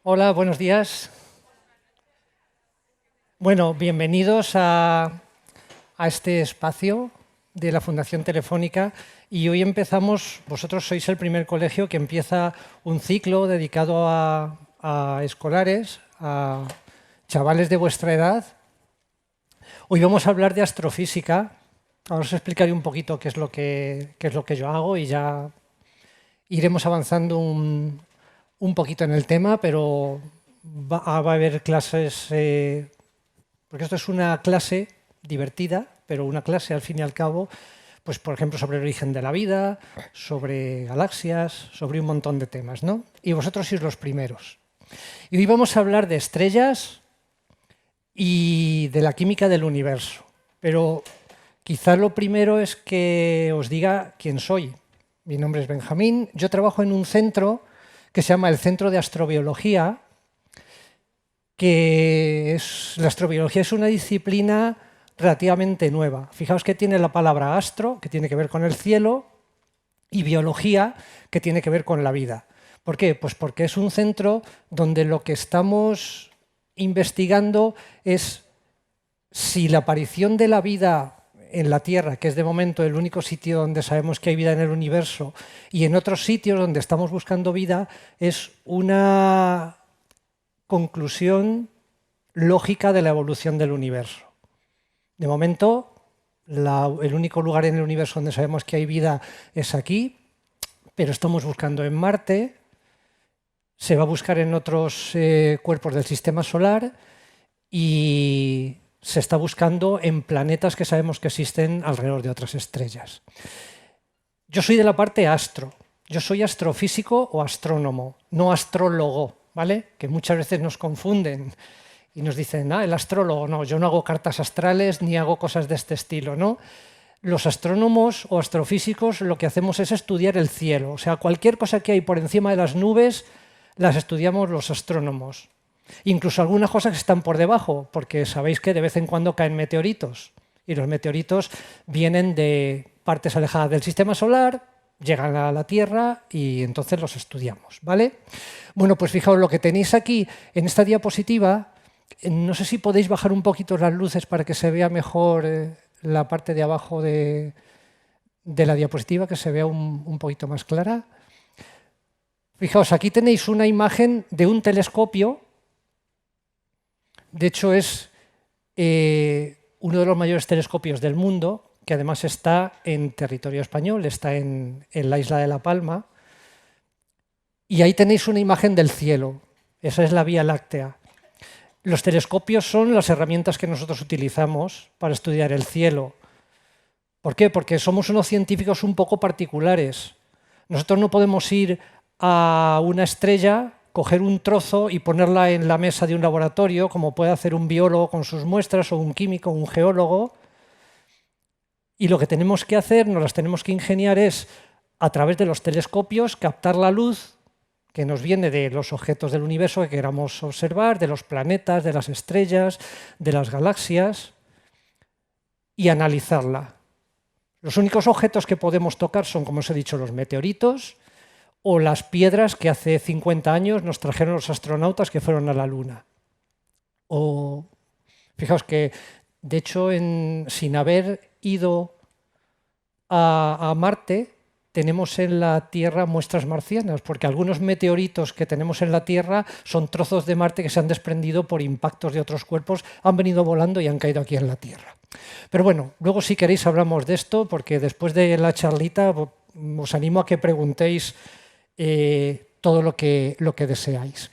Hola, buenos días. Bueno, bienvenidos a este espacio de la Fundación Telefónica y hoy empezamos, vosotros sois el primer colegio que empieza un ciclo dedicado a escolares, a chavales de vuestra edad. Hoy vamos a hablar de astrofísica. Ahora os explicaré un poquito qué es lo que yo hago y ya iremos avanzando un poquito en el tema, pero va a haber clases, porque esto es una clase divertida, pero una clase al fin y al cabo, pues por ejemplo sobre el origen de la vida, sobre galaxias, sobre un montón de temas, ¿no? Y vosotros sois los primeros. Y hoy vamos a hablar de estrellas y de la química del universo, pero quizá lo primero es que os diga quién soy. Mi nombre es Benjamín, yo trabajo en un centro que se llama el Centro de Astrobiología, la astrobiología es una disciplina relativamente nueva. Fijaos que tiene la palabra astro, que tiene que ver con el cielo, y biología, que tiene que ver con la vida. ¿Por qué? Pues porque es un centro donde lo que estamos investigando es si la aparición de la vida en la Tierra, que es de momento el único sitio donde sabemos que hay vida en el universo, y en otros sitios donde estamos buscando vida, es una conclusión lógica de la evolución del universo. De momento, el único lugar en el universo donde sabemos que hay vida es aquí, pero estamos buscando en Marte, se va a buscar en otros cuerpos del sistema solar y se está buscando en planetas que sabemos que existen alrededor de otras estrellas. Yo soy de la parte astro, yo soy astrofísico o astrónomo, no astrólogo, ¿vale? Que muchas veces nos confunden y nos dicen, el astrólogo, no, yo no hago cartas astrales ni hago cosas de este estilo, ¿no? Los astrónomos o astrofísicos lo que hacemos es estudiar el cielo, o sea, cualquier cosa que hay por encima de las nubes las estudiamos los astrónomos. Incluso algunas cosas que están por debajo, porque sabéis que de vez en cuando caen meteoritos y los meteoritos vienen de partes alejadas del sistema solar, llegan a la Tierra y entonces los estudiamos, ¿vale? Bueno, pues fijaos lo que tenéis aquí en esta diapositiva. No sé si podéis bajar un poquito las luces para que se vea mejor la parte de abajo de la diapositiva, que se vea un poquito más clara. Fijaos, aquí tenéis una imagen de un telescopio. De hecho, es uno de los mayores telescopios del mundo, que además está en territorio español, está en la isla de La Palma. Y ahí tenéis una imagen del cielo. Esa es la Vía Láctea. Los telescopios son las herramientas que nosotros utilizamos para estudiar el cielo. ¿Por qué? Porque somos unos científicos un poco particulares. Nosotros no podemos ir a una estrella, coger un trozo y ponerla en la mesa de un laboratorio, como puede hacer un biólogo con sus muestras, o un químico, un geólogo. Y lo que tenemos que hacer, nos las tenemos que ingeniar, es, a través de los telescopios, captar la luz que nos viene de los objetos del universo que queramos observar, de los planetas, de las estrellas, de las galaxias, y analizarla. Los únicos objetos que podemos tocar son, como os he dicho, los meteoritos o las piedras que hace 50 años nos trajeron los astronautas que fueron a la Luna. O, fijaos que, de hecho, sin haber ido a Marte, tenemos en la Tierra muestras marcianas, porque algunos meteoritos que tenemos en la Tierra son trozos de Marte que se han desprendido por impactos de otros cuerpos, han venido volando y han caído aquí en la Tierra. Pero bueno, luego si queréis hablamos de esto, porque después de la charlita os animo a que preguntéis todo lo que deseáis.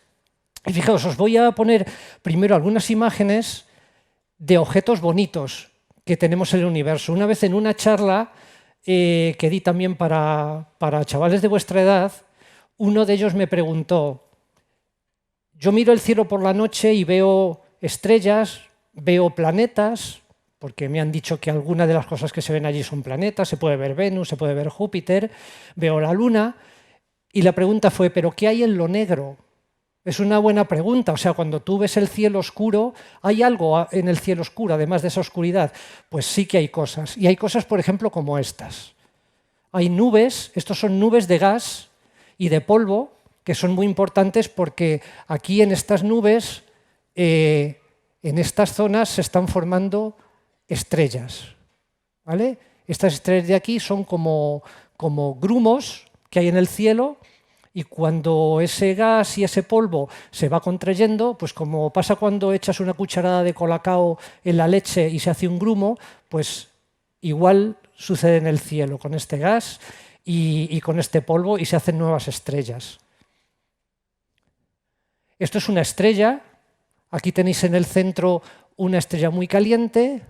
Y fijaos, os voy a poner primero algunas imágenes de objetos bonitos que tenemos en el universo. Una vez en una charla que di también para chavales de vuestra edad, uno de ellos me preguntó, yo miro el cielo por la noche y veo estrellas, veo planetas, porque me han dicho que algunas de las cosas que se ven allí son planetas, se puede ver Venus, se puede ver Júpiter, veo la Luna, y la pregunta fue, ¿pero qué hay en lo negro? Es una buena pregunta, o sea, cuando tú ves el cielo oscuro, ¿hay algo en el cielo oscuro, además de esa oscuridad? Pues sí que hay cosas, y hay cosas, por ejemplo, como estas. Hay nubes, estos son nubes de gas y de polvo, que son muy importantes porque aquí en estas nubes, en estas zonas se están formando estrellas, ¿vale? Estas estrellas de aquí son como grumos que hay en el cielo, y cuando ese gas y ese polvo se va contrayendo, pues como pasa cuando echas una cucharada de colacao en la leche y se hace un grumo, pues igual sucede en el cielo con este gas y con este polvo, y se hacen nuevas estrellas. Esto es una estrella. Aquí tenéis en el centro una estrella muy caliente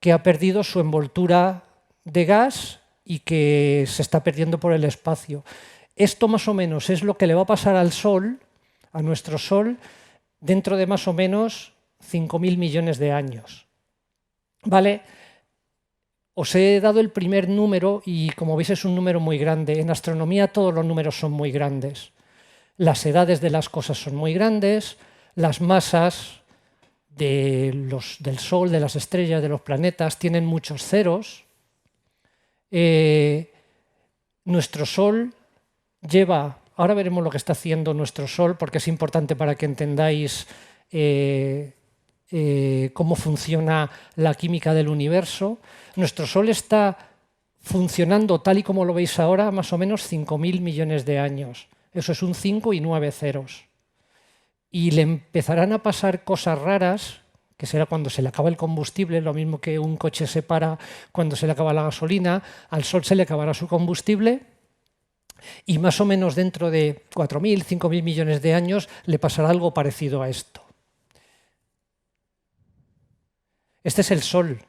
que ha perdido su envoltura de gas y que se está perdiendo por el espacio. Esto más o menos es lo que le va a pasar al Sol, a nuestro Sol, dentro de más o menos 5.000 millones de años. ¿Vale? Os he dado el primer número y, como veis, es un número muy grande. En astronomía todos los números son muy grandes. Las edades de las cosas son muy grandes, las masas del Sol, de las estrellas, de los planetas, tienen muchos ceros. Nuestro Sol lleva, ahora veremos lo que está haciendo nuestro Sol, porque es importante para que entendáis cómo funciona la química del universo. Nuestro Sol está funcionando tal y como lo veis ahora, más o menos 5.000 millones de años. Eso es un 5 y 9 ceros. Y le empezarán a pasar cosas raras, que será cuando se le acaba el combustible, lo mismo que un coche se para cuando se le acaba la gasolina, al Sol se le acabará su combustible, y más o menos dentro de 4.000, 5.000 millones de años le pasará algo parecido a esto. Este es el Sol.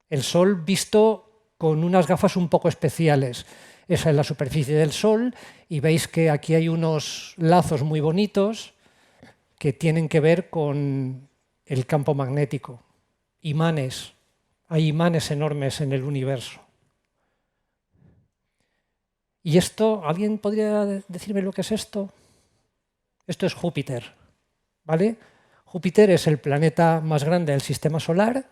El Sol visto con unas gafas un poco especiales. Esa es la superficie del Sol y veis que aquí hay unos lazos muy bonitos que tienen que ver con el campo magnético. Imanes. Hay imanes enormes en el universo. ¿Y esto? ¿Alguien podría decirme lo que es esto? Esto es Júpiter, ¿vale? Júpiter es el planeta más grande del sistema solar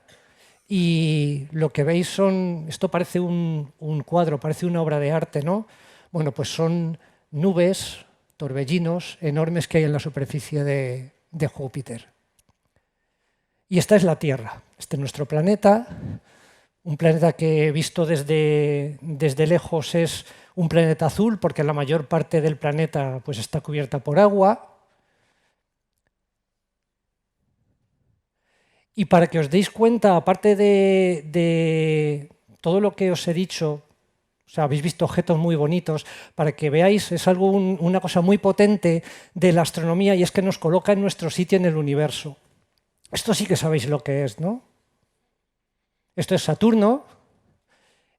y lo que veis son, esto parece un cuadro, parece una obra de arte, ¿no? Bueno, pues son nubes, torbellinos enormes que hay en la superficie de Júpiter. Y esta es la Tierra, este es nuestro planeta, un planeta que visto desde lejos es un planeta azul porque la mayor parte del planeta pues, está cubierta por agua. Y para que os deis cuenta, aparte de todo lo que os he dicho, o sea, habéis visto objetos muy bonitos, para que veáis, es algo una cosa muy potente de la astronomía y es que nos coloca en nuestro sitio en el universo. Esto sí que sabéis lo que es, ¿no? Esto es Saturno.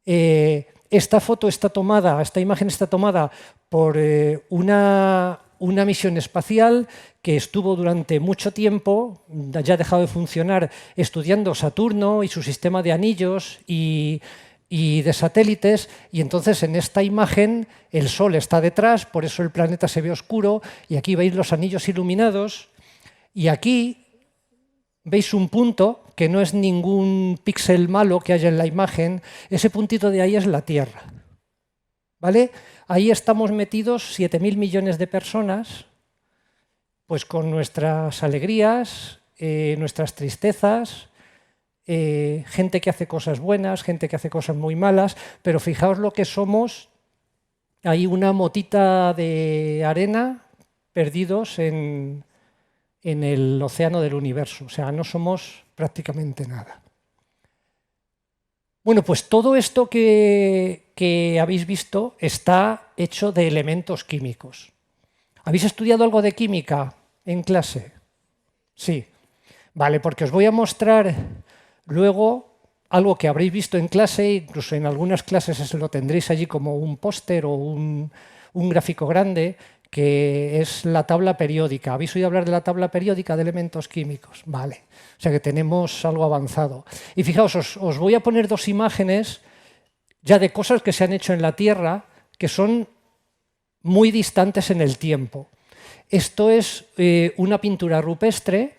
Esta foto está tomada, esta imagen está tomada por una misión espacial que estuvo durante mucho tiempo, ya ha dejado de funcionar, estudiando Saturno y su sistema de anillos y de satélites, y entonces en esta imagen el Sol está detrás, por eso el planeta se ve oscuro, y aquí veis los anillos iluminados, y aquí veis un punto que no es ningún píxel malo que haya en la imagen, ese puntito de ahí es la Tierra, ¿vale? Ahí estamos metidos 7.000 millones de personas, pues con nuestras alegrías, nuestras tristezas, gente que hace cosas buenas, gente que hace cosas muy malas, pero fijaos lo que somos, hay una motita de arena perdidos en el océano del universo, o sea, no somos prácticamente nada. Bueno, pues todo esto que habéis visto está hecho de elementos químicos. ¿Habéis estudiado algo de química en clase? Sí. Vale, porque os voy a mostrar luego algo que habréis visto en clase, incluso en algunas clases lo tendréis allí como un póster o un gráfico grande, que es la tabla periódica. ¿Habéis oído hablar de la tabla periódica de elementos químicos? Vale, o sea que tenemos algo avanzado. Y fijaos, os voy a poner dos imágenes ya de cosas que se han hecho en la Tierra que son muy distantes en el tiempo. Esto es una pintura rupestre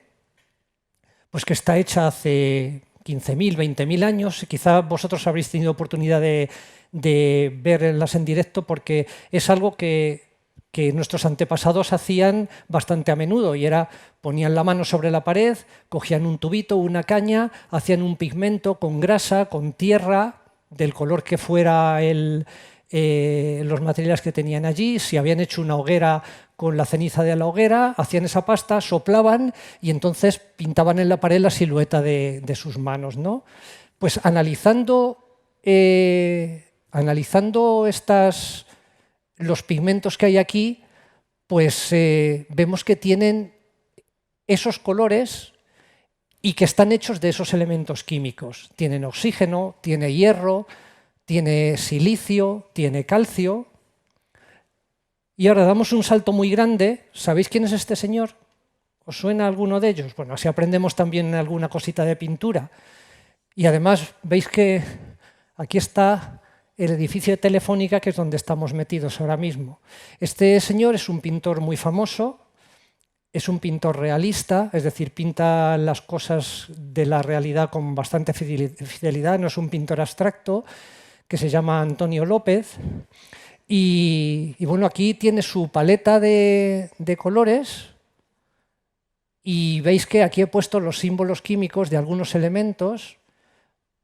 pues que está hecha hace 15.000, 20.000 años. Quizá vosotros habréis tenido oportunidad de verlas en directo porque es algo que que nuestros antepasados hacían bastante a menudo, y era, ponían la mano sobre la pared, cogían un tubito, una caña, hacían un pigmento con grasa, con tierra, del color que fuera los materiales que tenían allí. Si habían hecho una hoguera con la ceniza de la hoguera, hacían esa pasta, soplaban y entonces pintaban en la pared la silueta de sus manos, ¿no? Pues analizando los pigmentos que hay aquí, pues vemos que tienen esos colores y que están hechos de esos elementos químicos. Tienen oxígeno, tiene hierro, tiene silicio, tiene calcio. Y ahora damos un salto muy grande. ¿Sabéis quién es este señor? ¿Os suena alguno de ellos? Bueno, así aprendemos también alguna cosita de pintura. Y además veis que aquí está el edificio de Telefónica, que es donde estamos metidos ahora mismo. Este señor es un pintor muy famoso, es un pintor realista, es decir, pinta las cosas de la realidad con bastante fidelidad, no es un pintor abstracto, que se llama Antonio López. Y bueno, aquí tiene su paleta de colores y veis que aquí he puesto los símbolos químicos de algunos elementos: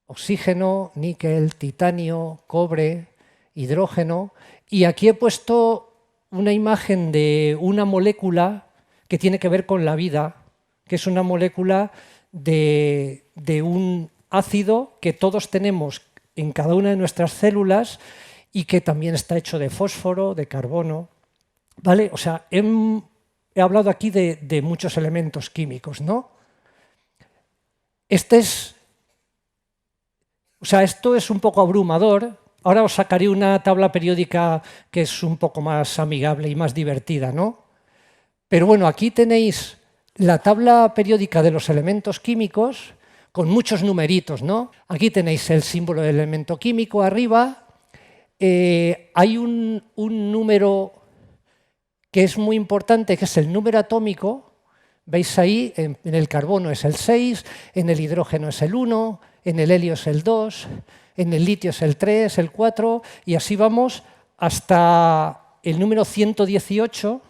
oxígeno, níquel, titanio, cobre, hidrógeno. Y aquí he puesto una imagen de una molécula que tiene que ver con la vida, que es una molécula de un ácido que todos tenemos en cada una de nuestras células y que también está hecho de fósforo, de carbono, ¿vale? O sea, he hablado aquí de muchos elementos químicos, ¿no? Esto es un poco abrumador. Ahora os sacaré una tabla periódica que es un poco más amigable y más divertida, ¿no? Pero bueno, aquí tenéis la tabla periódica de los elementos químicos con muchos numeritos, ¿no? Aquí tenéis el símbolo del elemento químico arriba. Hay un número que es muy importante, que es el número atómico. Veis ahí, en el carbono es el 6, en el hidrógeno es el 1, en el helio es el 2, en el litio es el 3, el 4, y así vamos hasta el número 118,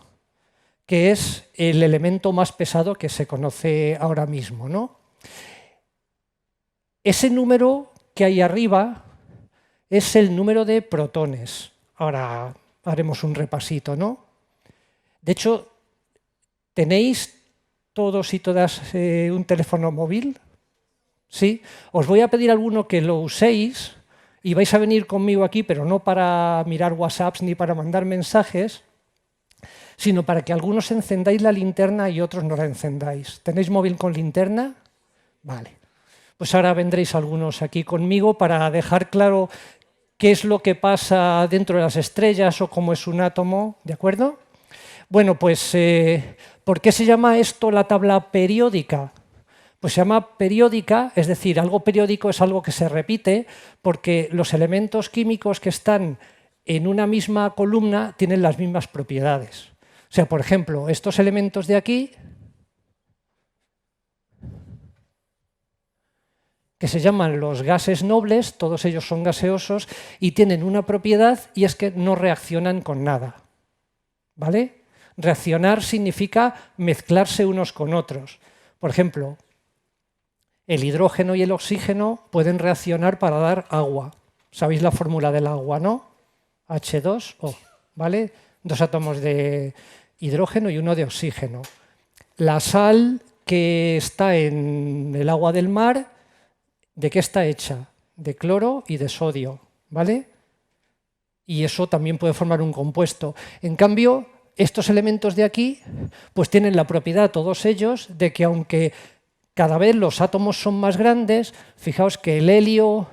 que es el elemento más pesado que se conoce ahora mismo, ¿no? Ese número que hay arriba es el número de protones. Ahora haremos un repasito, ¿no? De hecho, ¿tenéis todos y todas un teléfono móvil? ¿Sí? Os voy a pedir a alguno que lo uséis y vais a venir conmigo aquí, pero no para mirar WhatsApps ni para mandar mensajes, sino para que algunos encendáis la linterna y otros no la encendáis. ¿Tenéis móvil con linterna? Vale. Pues ahora vendréis algunos aquí conmigo para dejar claro qué es lo que pasa dentro de las estrellas o cómo es un átomo, ¿de acuerdo? Bueno, pues, ¿por qué se llama esto la tabla periódica? Pues se llama periódica, es decir, algo periódico es algo que se repite, porque los elementos químicos que están en una misma columna tienen las mismas propiedades. O sea, por ejemplo, estos elementos de aquí, que se llaman los gases nobles, todos ellos son gaseosos y tienen una propiedad, y es que no reaccionan con nada, ¿vale? Reaccionar significa mezclarse unos con otros. Por ejemplo, el hidrógeno y el oxígeno pueden reaccionar para dar agua. ¿Sabéis la fórmula del agua, no? H2O, ¿vale? 2 átomos de hidrógeno y 1 de oxígeno. La sal que está en el agua del mar, ¿de qué está hecha? De cloro y de sodio, ¿vale? Y eso también puede formar un compuesto. En cambio, estos elementos de aquí pues tienen la propiedad, todos ellos, de que aunque cada vez los átomos son más grandes, fijaos que el helio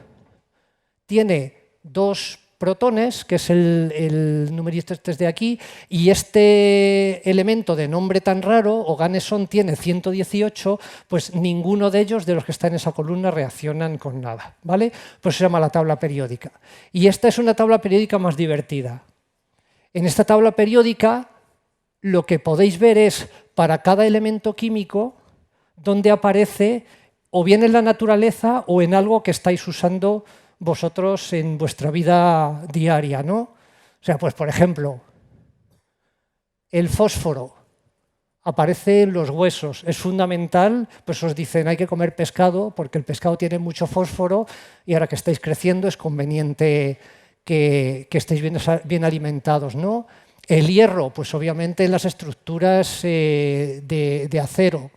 tiene 2 protones, que es el numerito este de aquí, y este elemento de nombre tan raro, Oganesson, tiene 118, pues ninguno de ellos, de los que están en esa columna, reaccionan con nada, ¿vale? Pues se llama la tabla periódica. Y esta es una tabla periódica más divertida. En esta tabla periódica lo que podéis ver es, para cada elemento químico, donde aparece o bien en la naturaleza o en algo que estáis usando vosotros en vuestra vida diaria, ¿no? O sea, pues por ejemplo, El fósforo aparece en los huesos, es fundamental, pues os dicen hay que comer pescado porque el pescado tiene mucho fósforo y ahora que estáis creciendo es conveniente que estéis bien alimentados, ¿no? El hierro, pues obviamente en las estructuras de acero.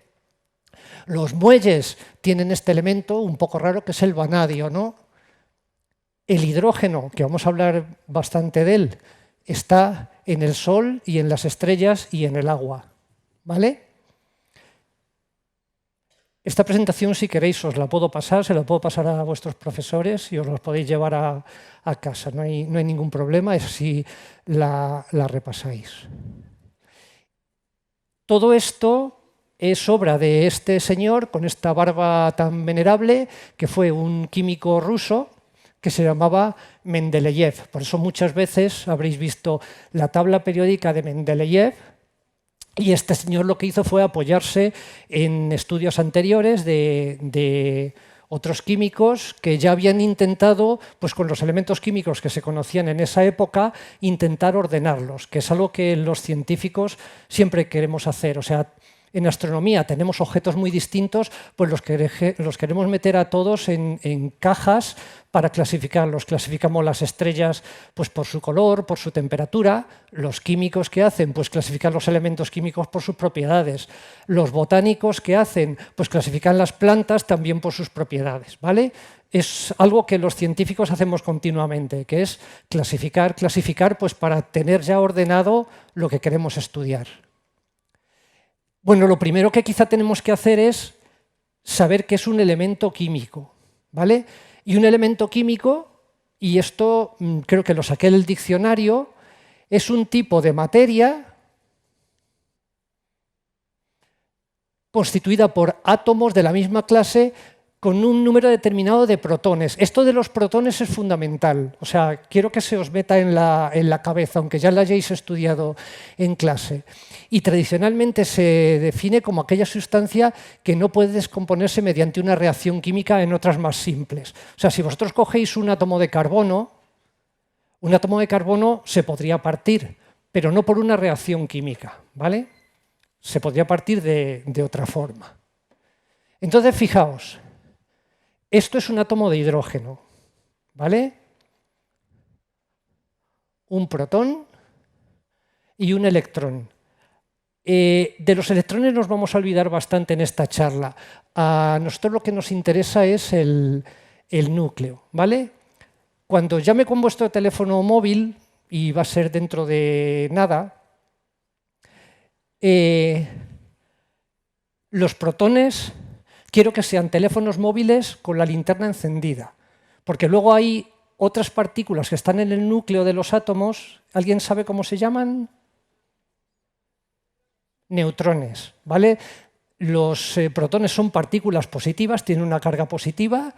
Los muelles tienen este elemento un poco raro que es el vanadio, ¿no? El hidrógeno, que vamos a hablar bastante de él, está en el Sol y en las estrellas y en el agua, ¿vale? Esta presentación, si queréis, os la puedo pasar, se la puedo pasar a vuestros profesores y os la podéis llevar a casa, no hay ningún problema, es si la repasáis. Todo esto es obra de este señor con esta barba tan venerable, que fue un químico ruso que se llamaba Mendeleev. Por eso muchas veces habréis visto la tabla periódica de Mendeleev, y este señor lo que hizo fue apoyarse en estudios anteriores de otros químicos que ya habían intentado, pues con los elementos químicos que se conocían en esa época, intentar ordenarlos, que es algo que los científicos siempre queremos hacer. O sea, en astronomía tenemos objetos muy distintos, pues los queremos meter a todos en cajas para clasificarlos. Clasificamos las estrellas pues, por su color, por su temperatura. Los químicos que hacen, pues clasifican los elementos químicos por sus propiedades. Los botánicos que hacen, pues clasifican las plantas también por sus propiedades, ¿vale? Es algo que los científicos hacemos continuamente, que es clasificar, pues para tener ya ordenado lo que queremos estudiar. Bueno, lo primero que quizá tenemos que hacer es saber qué es un elemento químico, ¿vale? Y un elemento químico, y esto creo que lo saqué del diccionario, es un tipo de materia constituida por átomos de la misma clase con un número determinado de protones. Esto de los protones es fundamental, o sea, quiero que se os meta en la cabeza, aunque ya lo hayáis estudiado en clase. Y tradicionalmente se define como aquella sustancia que no puede descomponerse mediante una reacción química en otras más simples. O sea, si vosotros cogéis un átomo de carbono se podría partir, pero no por una reacción química, ¿vale? Se podría partir de otra forma. Entonces, fijaos, esto es un átomo de hidrógeno, ¿vale? Un protón y un electrón. De los electrones nos vamos a olvidar bastante en esta charla. A nosotros lo que nos interesa es el núcleo, ¿vale? Cuando llame con vuestro teléfono móvil, y va a ser dentro de nada, los protones quiero que sean teléfonos móviles con la linterna encendida, porque luego hay otras partículas que están en el núcleo de los átomos. ¿Alguien sabe cómo se llaman? Neutrones, ¿vale? Los protones son partículas positivas, tienen una carga positiva.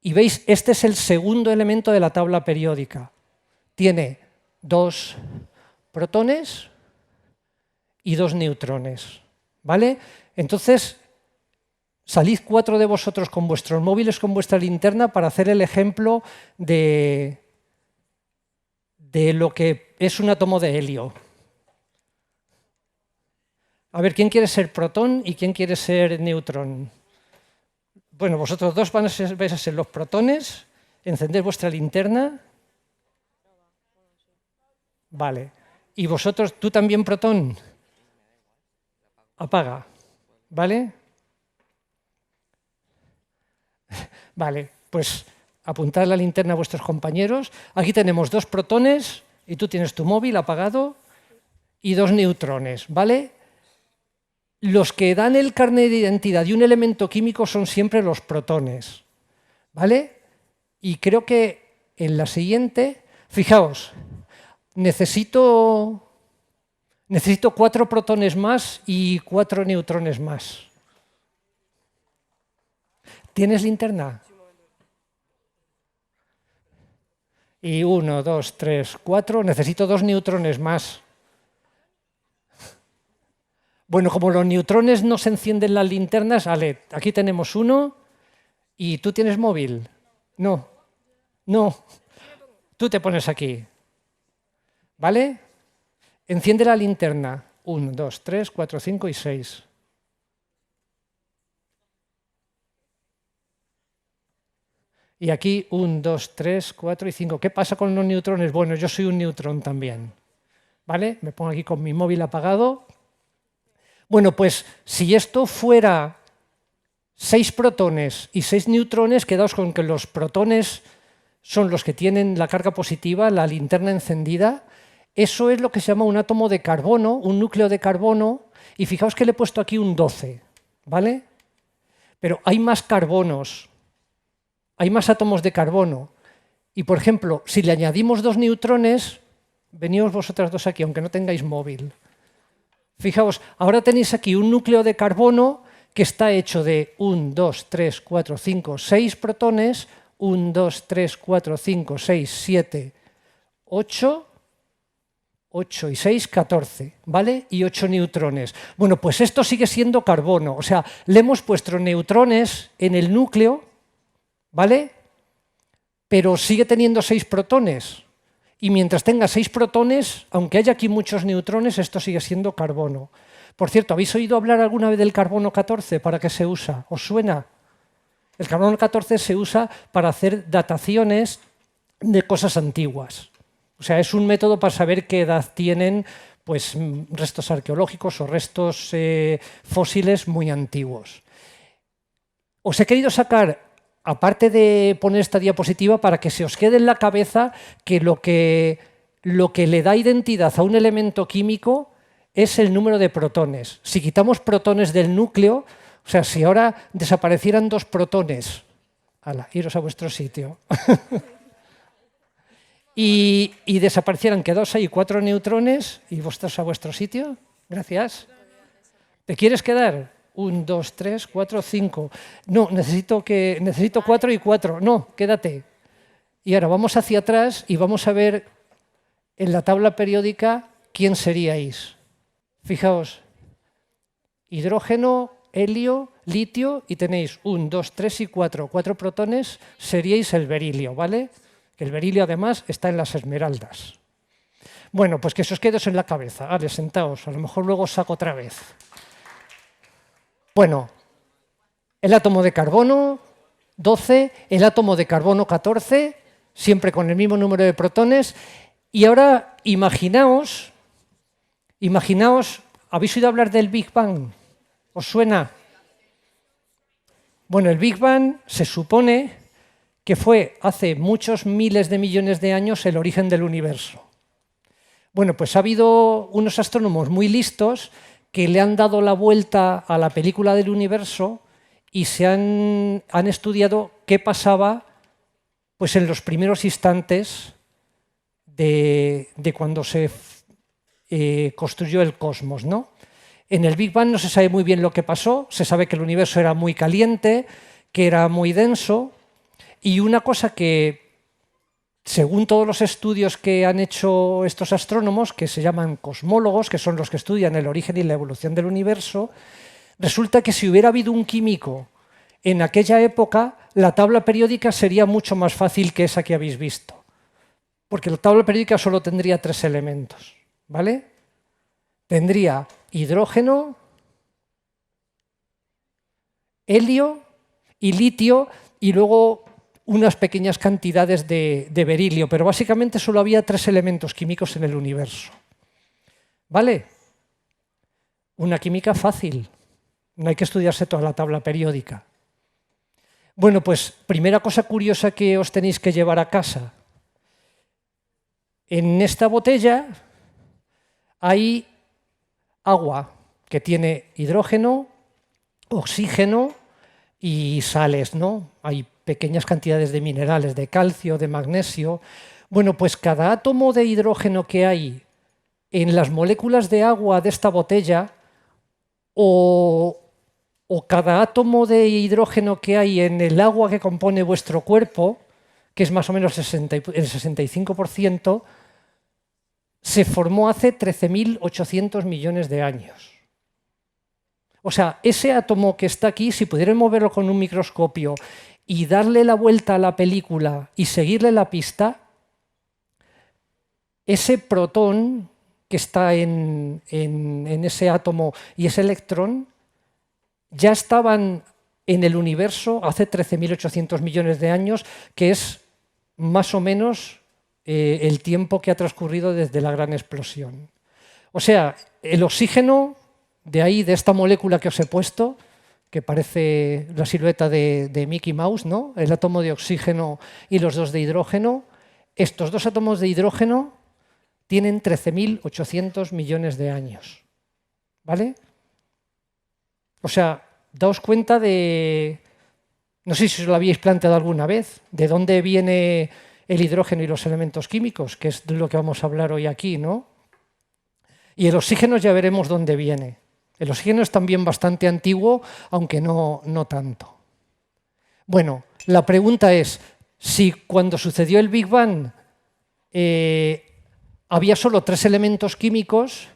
Y veis, este es el segundo elemento de la tabla periódica. Tiene 2 protones y 2 neutrones, ¿vale? Entonces, salid 4 de vosotros con vuestros móviles, con vuestra linterna, para hacer el ejemplo de lo que es un átomo de helio. A ver, ¿quién quiere ser protón y quién quiere ser neutrón? Bueno, vosotros dos vais a ser los protones, encended vuestra linterna. Vale. ¿Y vosotros, tú también protón? Apaga. ¿Vale? Vale, pues apuntad la linterna a vuestros compañeros. Aquí tenemos 2 protones y tú tienes tu móvil apagado y 2 neutrones, ¿vale? Los que dan el carnet de identidad de un elemento químico son siempre los protones, ¿vale? Y creo que en la siguiente, fijaos, necesito 4 protones más y 4 neutrones más. ¿Tienes linterna? Y 1, 2, 3, 4, necesito 2 neutrones más. Bueno, como los neutrones no se encienden las linternas, vale, aquí tenemos 1 y ¿tú tienes móvil? No, no, tú te pones aquí. ¿vale? Enciende la linterna. 1, 2, 3, 4, 5 y 6. Y aquí 1, 2, 3, 4 y 5. ¿Qué pasa con los neutrones? Bueno, yo soy un neutrón también. ¿Vale? Me pongo aquí con mi móvil apagado. Bueno, pues si esto fuera 6 protones y 6 neutrones, quedaos con que los protones son los que tienen la carga positiva, la linterna encendida. Eso es lo que se llama un átomo de carbono, un núcleo de carbono, y fijaos que le he puesto aquí un 12, ¿vale? Pero hay más carbonos, hay más átomos de carbono. Y, por ejemplo, si le añadimos 2 neutrones, veníos vosotras dos aquí, aunque no tengáis móvil. Fijaos, ahora tenéis aquí un núcleo de carbono que está hecho de 1, 2, 3, 4, 5, 6 protones, 1, 2, 3, 4, 5, 6, 7, 8, 8 y 6, 14, ¿vale? Y 8 neutrones. Bueno, pues esto sigue siendo carbono, o sea, le hemos puesto neutrones en el núcleo, ¿vale? Pero sigue teniendo 6 protones. Y mientras tenga 6 protones, aunque haya aquí muchos neutrones, esto sigue siendo carbono. Por cierto, ¿habéis oído hablar alguna vez del carbono 14? ¿Para qué se usa? ¿Os suena? El carbono 14 se usa para hacer dataciones de cosas antiguas. O sea, es un método para saber qué edad tienen pues, restos arqueológicos o restos fósiles muy antiguos. Os he querido sacar, aparte de poner esta diapositiva, para que se os quede en la cabeza que lo que le da identidad a un elemento químico es el número de protones. Si quitamos protones del núcleo, o sea, si ahora desaparecieran 2 protones, ¡hala!, iros a vuestro sitio, y desaparecieran, quedaos ahí 4 neutrones y vosotros a vuestro sitio, gracias. ¿Te quieres quedar? 1, 2, 3, 4, 5. No, necesito 4 y 4. No, quédate. Y ahora vamos hacia atrás y vamos a ver en la tabla periódica quién seríais. Fijaos, hidrógeno, helio, litio y tenéis 1, 2, 3 y 4. 4 protones, seríais el berilio, ¿vale? Que el berilio además está en las esmeraldas. Bueno, pues que se os quede eso en la cabeza. Vale, sentaos, a lo mejor luego os saco otra vez. Bueno, el átomo de carbono 12, el átomo de carbono 14, siempre con el mismo número de protones. Y ahora imaginaos, ¿habéis oído hablar del Big Bang? ¿Os suena? Bueno, el Big Bang se supone que fue hace muchos miles de millones de años el origen del universo. Bueno, pues ha habido unos astrónomos muy listos que le han dado la vuelta a la película del universo y han estudiado qué pasaba pues, en los primeros instantes de cuando se construyó el cosmos, ¿no? En el Big Bang no se sabe muy bien lo que pasó, se sabe que el universo era muy caliente, que era muy denso, y una cosa que, según todos los estudios que han hecho estos astrónomos, que se llaman cosmólogos, que son los que estudian el origen y la evolución del universo, resulta que si hubiera habido un químico en aquella época, la tabla periódica sería mucho más fácil que esa que habéis visto. Porque la tabla periódica solo tendría 3 elementos, ¿vale? Tendría hidrógeno, helio y litio, y luego unas pequeñas cantidades de berilio, pero básicamente solo había 3 elementos químicos en el universo. ¿Vale? Una química fácil, no hay que estudiarse toda la tabla periódica. Bueno, pues primera cosa curiosa que os tenéis que llevar a casa. En esta botella hay agua que tiene hidrógeno, oxígeno y sales, ¿no? Hay pequeñas cantidades de minerales, de calcio, de magnesio. Bueno, pues cada átomo de hidrógeno que hay en las moléculas de agua de esta botella o cada átomo de hidrógeno que hay en el agua que compone vuestro cuerpo, que es más o menos el 65%, se formó hace 13.800 millones de años. O sea, ese átomo que está aquí, si pudiéramos verlo con un microscopio y darle la vuelta a la película y seguirle la pista, ese protón que está en ese átomo y ese electrón ya estaban en el universo hace 13.800 millones de años, que es más o menos el tiempo que ha transcurrido desde la gran explosión. O sea, el oxígeno, de ahí, de esta molécula que os he puesto, que parece la silueta de Mickey Mouse, ¿no? El átomo de oxígeno y los dos de hidrógeno, estos dos átomos de hidrógeno tienen 13.800 millones de años. ¿Vale? O sea, daos cuenta de, no sé si os lo habíais planteado alguna vez, de dónde viene el hidrógeno y los elementos químicos, que es de lo que vamos a hablar hoy aquí, ¿no? Y el oxígeno ya veremos dónde viene. El oxígeno es también bastante antiguo, aunque no tanto. Bueno, la pregunta es, si cuando sucedió el Big Bang había solo 3 elementos químicos,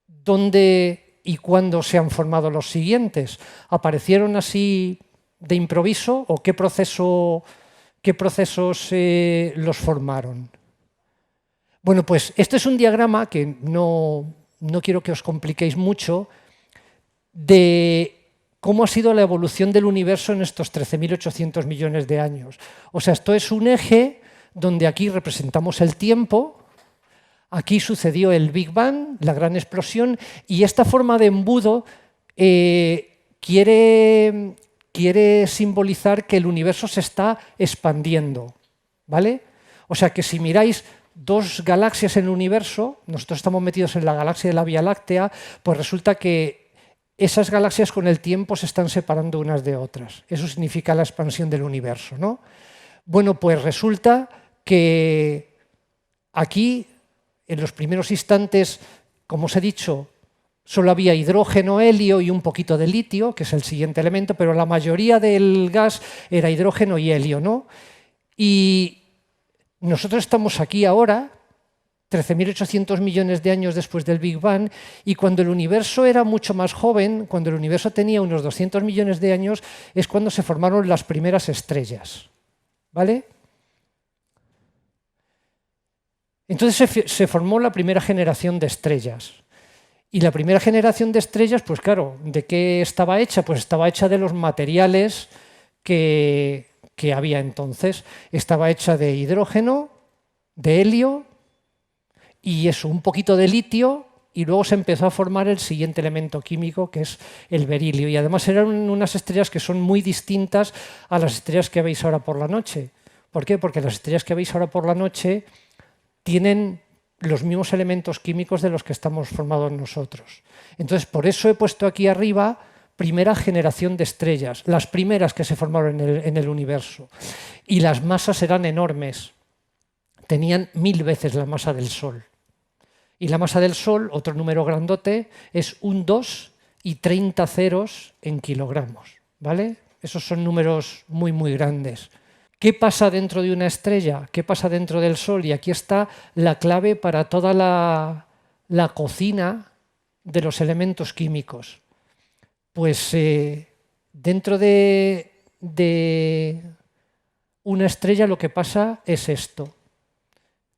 ¿dónde y cuándo se han formado los siguientes? ¿Aparecieron así de improviso o qué procesos los formaron? Bueno, pues este es un diagrama que no quiero que os compliquéis mucho, de cómo ha sido la evolución del universo en estos 13.800 millones de años. O sea, esto es un eje donde aquí representamos el tiempo, aquí sucedió el Big Bang, la gran explosión, y esta forma de embudo quiere simbolizar que el universo se está expandiendo, ¿vale? O sea que si miráis dos galaxias en el universo, nosotros estamos metidos en la galaxia de la Vía Láctea, pues resulta que esas galaxias con el tiempo se están separando unas de otras. Eso significa la expansión del universo, ¿no? Bueno, pues resulta que aquí, en los primeros instantes, como os he dicho, solo había hidrógeno, helio y un poquito de litio, que es el siguiente elemento, pero la mayoría del gas era hidrógeno y helio, ¿no? Y nosotros estamos aquí ahora, 13.800 millones de años después del Big Bang, y cuando el universo era mucho más joven, cuando el universo tenía unos 200 millones de años, es cuando se formaron las primeras estrellas. ¿Vale? Entonces se formó la primera generación de estrellas. Y la primera generación de estrellas, pues claro, ¿de qué estaba hecha? Pues estaba hecha de los materiales que había entonces. Estaba hecha de hidrógeno, de helio y eso, un poquito de litio, y luego se empezó a formar el siguiente elemento químico, que es el berilio. Y además eran unas estrellas que son muy distintas a las estrellas que veis ahora por la noche. ¿Por qué? Porque las estrellas que veis ahora por la noche tienen los mismos elementos químicos de los que estamos formados nosotros. Entonces, por eso he puesto aquí arriba primera generación de estrellas, las primeras que se formaron en el universo. Y las masas eran enormes, tenían 1000 veces la masa del Sol. Y la masa del Sol, otro número grandote, es un 2 y 30 ceros en kilogramos, ¿vale? Esos son números muy, muy grandes. ¿Qué pasa dentro de una estrella? ¿Qué pasa dentro del Sol? Y aquí está la clave para toda la cocina de los elementos químicos. Pues dentro de una estrella lo que pasa es esto.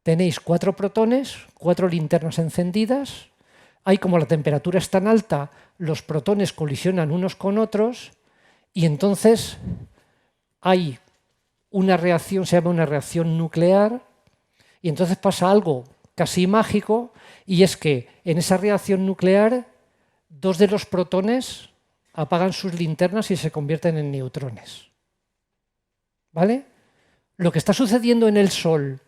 Tenéis 4 protones, 4 linternas encendidas. Hay, como la temperatura es tan alta, los protones colisionan unos con otros y entonces hay una reacción, se llama una reacción nuclear, y entonces pasa algo casi mágico, y es que en esa reacción nuclear 2 de los protones apagan sus linternas y se convierten en neutrones. ¿Vale? Lo que está sucediendo en el Sol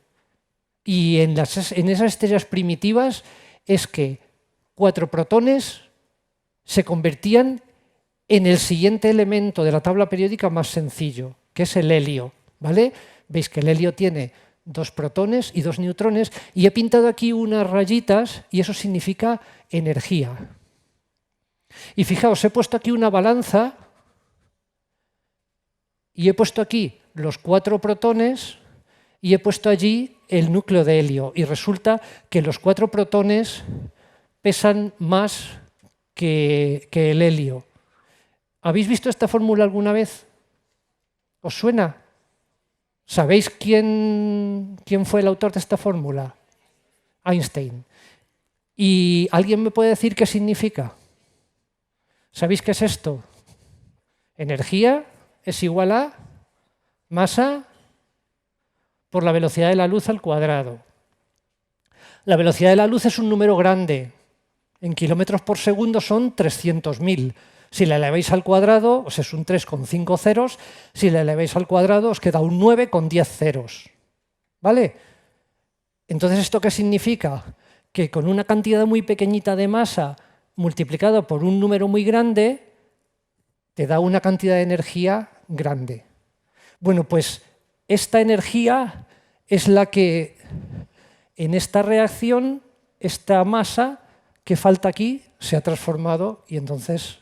y en esas estrellas primitivas es que 4 protones se convertían en el siguiente elemento de la tabla periódica más sencillo, que es el helio. ¿Vale? Veis que el helio tiene 2 protones y 2 neutrones, y he pintado aquí unas rayitas y eso significa energía. Y fijaos, he puesto aquí una balanza y he puesto aquí los 4 protones y he puesto allí el núcleo de helio, y resulta que los 4 protones pesan más que el helio. ¿Habéis visto esta fórmula alguna vez? ¿Os suena? ¿Sabéis quién fue el autor de esta fórmula? Einstein. ¿Y alguien me puede decir qué significa? ¿Sabéis qué es esto? Energía es igual a masa por la velocidad de la luz al cuadrado. La velocidad de la luz es un número grande. En kilómetros por segundo son 300.000. Si la eleváis al cuadrado, pues es un 3 con 5 ceros. Si la eleváis al cuadrado, os queda un 9 con 10 ceros. ¿Vale? Entonces, ¿esto qué significa? Que con una cantidad muy pequeñita de masa multiplicado por un número muy grande, te da una cantidad de energía grande. Bueno, pues esta energía es la que en esta reacción, esta masa que falta aquí se ha transformado y entonces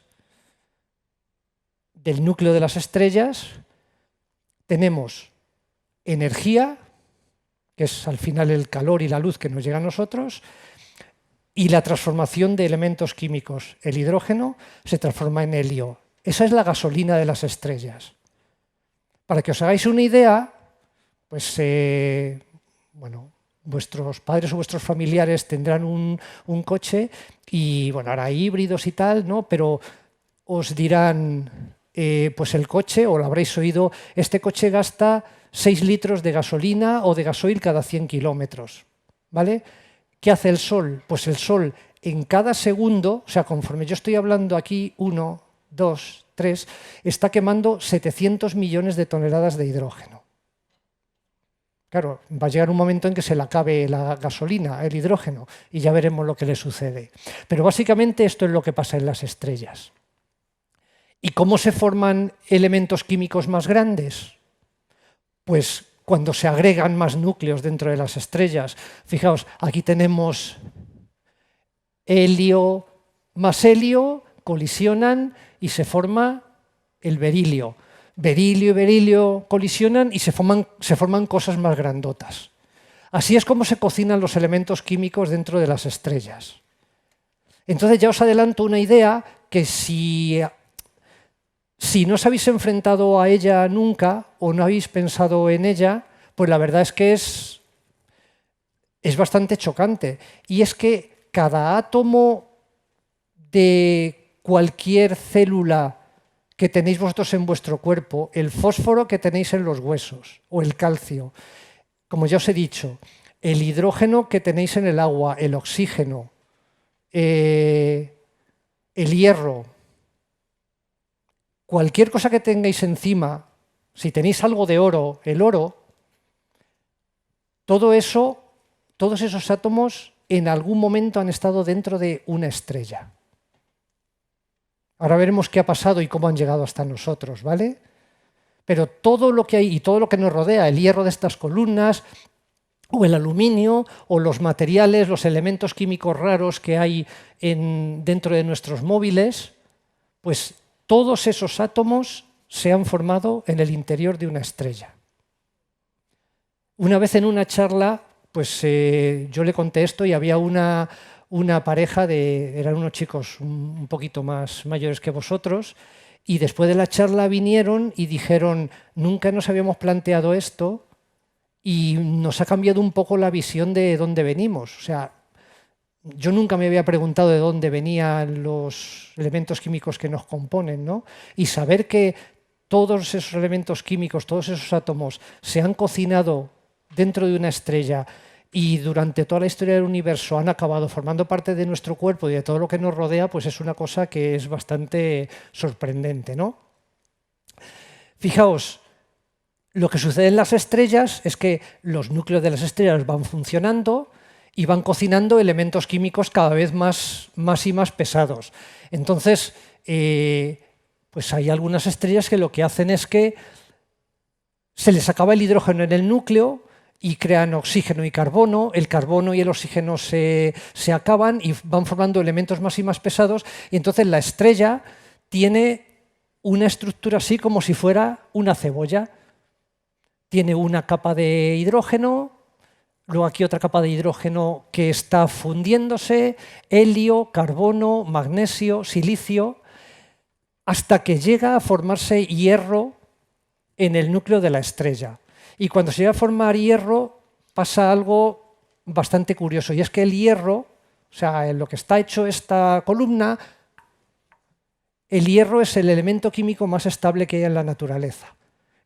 del núcleo de las estrellas tenemos energía, que es al final el calor y la luz que nos llega a nosotros, y la transformación de elementos químicos. El hidrógeno se transforma en helio. Esa es la gasolina de las estrellas. Para que os hagáis una idea, pues bueno, vuestros padres o vuestros familiares tendrán un coche y bueno, ahora hay híbridos y tal, ¿no? Pero os dirán, pues el coche, o lo habréis oído, este coche gasta 6 litros de gasolina o de gasoil cada 100 kilómetros, ¿vale? ¿Qué hace el Sol? Pues el Sol en cada segundo, o sea, conforme yo estoy hablando aquí, 1, 2, 3, está quemando 700 millones de toneladas de hidrógeno. Claro, va a llegar un momento en que se le acabe la gasolina, el hidrógeno, y ya veremos lo que le sucede. Pero básicamente esto es lo que pasa en las estrellas. ¿Y cómo se forman elementos químicos más grandes? Pues cuando se agregan más núcleos dentro de las estrellas. Fijaos, aquí tenemos helio más helio, colisionan y se forma el berilio. Berilio y berilio colisionan y se forman cosas más grandotas. Así es como se cocinan los elementos químicos dentro de las estrellas. Entonces ya os adelanto una idea que si no os habéis enfrentado a ella nunca o no habéis pensado en ella, pues la verdad es que es bastante chocante. Y es que cada átomo de cualquier célula que tenéis vosotros en vuestro cuerpo, el fósforo que tenéis en los huesos o el calcio, como ya os he dicho, el hidrógeno que tenéis en el agua, el oxígeno, el hierro, cualquier cosa que tengáis encima, si tenéis algo de oro, el oro, todo eso, todos esos átomos en algún momento han estado dentro de una estrella. Ahora veremos qué ha pasado y cómo han llegado hasta nosotros, ¿vale? Pero todo lo que hay y todo lo que nos rodea, el hierro de estas columnas, o el aluminio, o los materiales, los elementos químicos raros que hay dentro de nuestros móviles, pues todos esos átomos se han formado en el interior de una estrella. Una vez en una charla, pues yo le conté esto y había una pareja eran unos chicos un poquito más mayores que vosotros, y después de la charla vinieron y dijeron, nunca nos habíamos planteado esto y nos ha cambiado un poco la visión de dónde venimos. O sea, yo nunca me había preguntado de dónde venían los elementos químicos que nos componen, ¿no? Y saber que todos esos elementos químicos, todos esos átomos se han cocinado dentro de una estrella y durante toda la historia del universo han acabado formando parte de nuestro cuerpo y de todo lo que nos rodea, pues es una cosa que es bastante sorprendente, ¿no? Fijaos, lo que sucede en las estrellas es que los núcleos de las estrellas van funcionando y van cocinando elementos químicos cada vez más y más pesados. Entonces, pues hay algunas estrellas que lo que hacen es que se les acaba el hidrógeno en el núcleo y crean oxígeno y carbono, el carbono y el oxígeno se acaban y van formando elementos más y más pesados, y entonces la estrella tiene una estructura así como si fuera una cebolla. Tiene una capa de hidrógeno, luego aquí otra capa de hidrógeno que está fundiéndose, helio, carbono, magnesio, silicio, hasta que llega a formarse hierro en el núcleo de la estrella. Y cuando se llega a formar hierro pasa algo bastante curioso, y es que el hierro, o sea, en lo que está hecho esta columna, el hierro es el elemento químico más estable que hay en la naturaleza.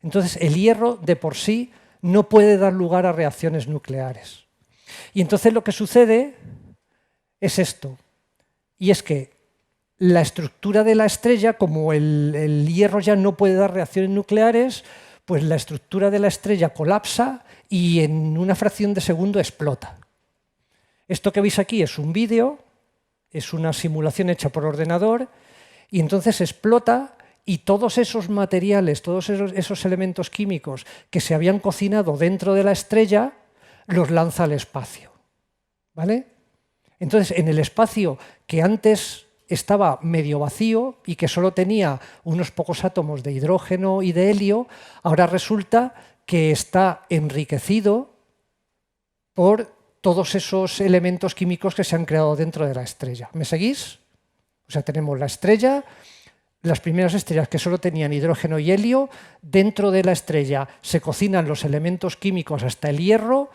Entonces, el hierro de por sí no puede dar lugar a reacciones nucleares. Y entonces lo que sucede es esto, y es que la estructura de la estrella, como el hierro ya no puede dar reacciones nucleares, pues la estructura de la estrella colapsa y en una fracción de segundo explota. Esto que veis aquí es un vídeo, es una simulación hecha por ordenador, y entonces explota y todos esos materiales, todos esos elementos químicos que se habían cocinado dentro de la estrella, los lanza al espacio. ¿Vale? Entonces, en el espacio que antes estaba medio vacío y que solo tenía unos pocos átomos de hidrógeno y de helio, ahora resulta que está enriquecido por todos esos elementos químicos que se han creado dentro de la estrella. ¿Me seguís? O sea, tenemos la estrella, las primeras estrellas que solo tenían hidrógeno y helio, dentro de la estrella se cocinan los elementos químicos hasta el hierro,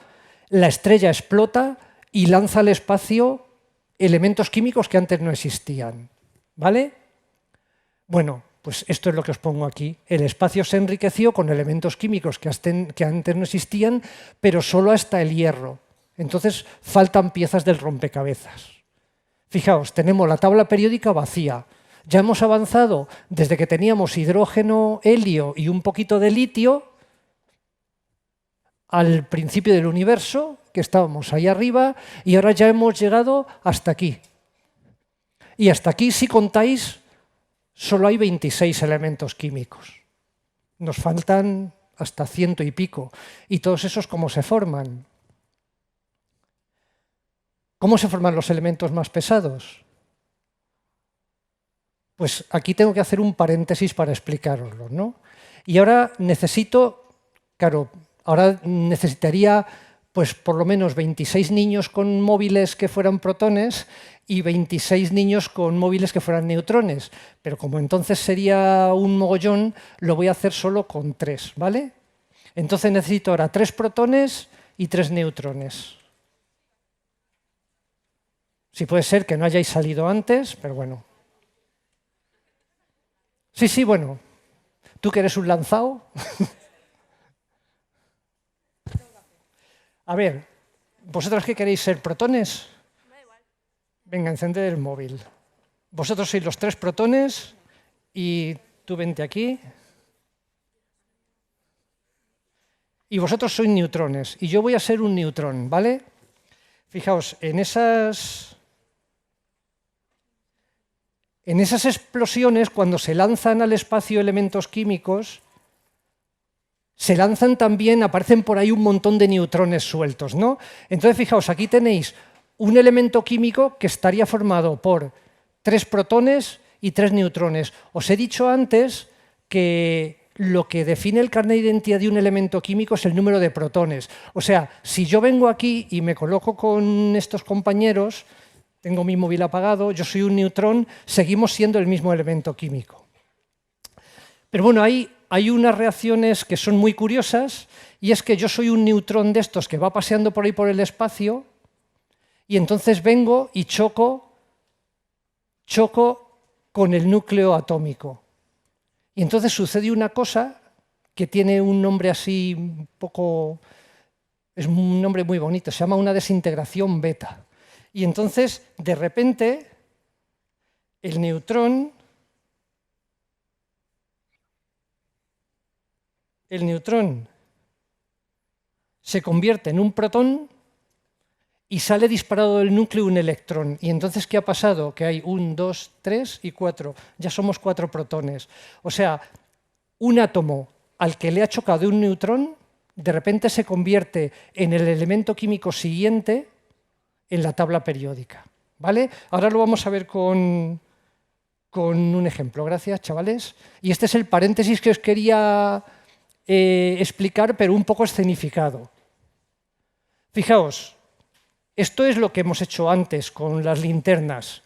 la estrella explota y lanza al espacio elementos químicos que antes no existían. ¿Vale? Bueno, pues esto es lo que os pongo aquí. El espacio se enriqueció con elementos químicos que antes no existían, pero solo hasta el hierro. Entonces faltan piezas del rompecabezas. Fijaos, tenemos la tabla periódica vacía. Ya hemos avanzado desde que teníamos hidrógeno, helio y un poquito de litio al principio del universo, que estábamos ahí arriba, y ahora ya hemos llegado hasta aquí. Y hasta aquí, si contáis, solo hay 26 elementos químicos. Nos faltan hasta 100 y pico. ¿Y todos esos cómo se forman? ¿Cómo se forman los elementos más pesados? Pues aquí tengo que hacer un paréntesis para explicaroslo, ¿no? Y ahora ahora necesitaría pues por lo menos 26 niños con móviles que fueran protones y 26 niños con móviles que fueran neutrones. Pero como entonces sería un mogollón, lo voy a hacer solo con 3, ¿vale? Entonces necesito ahora 3 protones y 3 neutrones. Sí, puede ser que no hayáis salido antes, pero bueno. Sí, bueno. ¿Tú que eres un lanzado? A ver, ¿vosotros qué queréis ser? ¿Protones? Da igual. Venga, encended el móvil. Vosotros sois los 3 protones y tú vente aquí. Y vosotros sois neutrones y yo voy a ser un neutrón, ¿vale? Fijaos, en esas explosiones, cuando se lanzan al espacio elementos químicos, se lanzan también, aparecen por ahí un montón de neutrones sueltos, ¿no? Entonces, fijaos, aquí tenéis un elemento químico que estaría formado por 3 protones y 3 neutrones. Os he dicho antes que lo que define el carnet de identidad de un elemento químico es el número de protones. O sea, si yo vengo aquí y me coloco con estos compañeros, tengo mi móvil apagado, yo soy un neutrón, seguimos siendo el mismo elemento químico. Pero bueno, hay unas reacciones que son muy curiosas, y es que yo soy un neutrón de estos que va paseando por ahí por el espacio, y entonces vengo y choco con el núcleo atómico. Y entonces sucede una cosa que tiene un nombre así un poco... es un nombre muy bonito, se llama una desintegración beta. Y entonces, de repente, el neutrón se convierte en un protón y sale disparado del núcleo un electrón. Y entonces, ¿qué ha pasado? Que hay 1, 2, 3 y 4. Ya somos 4 protones. O sea, un átomo al que le ha chocado un neutrón, de repente se convierte en el elemento químico siguiente en la tabla periódica. ¿Vale? Ahora lo vamos a ver con un ejemplo. Gracias, chavales. Y este es el paréntesis que os quería explicar, pero un poco escenificado. Fijaos, esto es lo que hemos hecho antes con las linternas.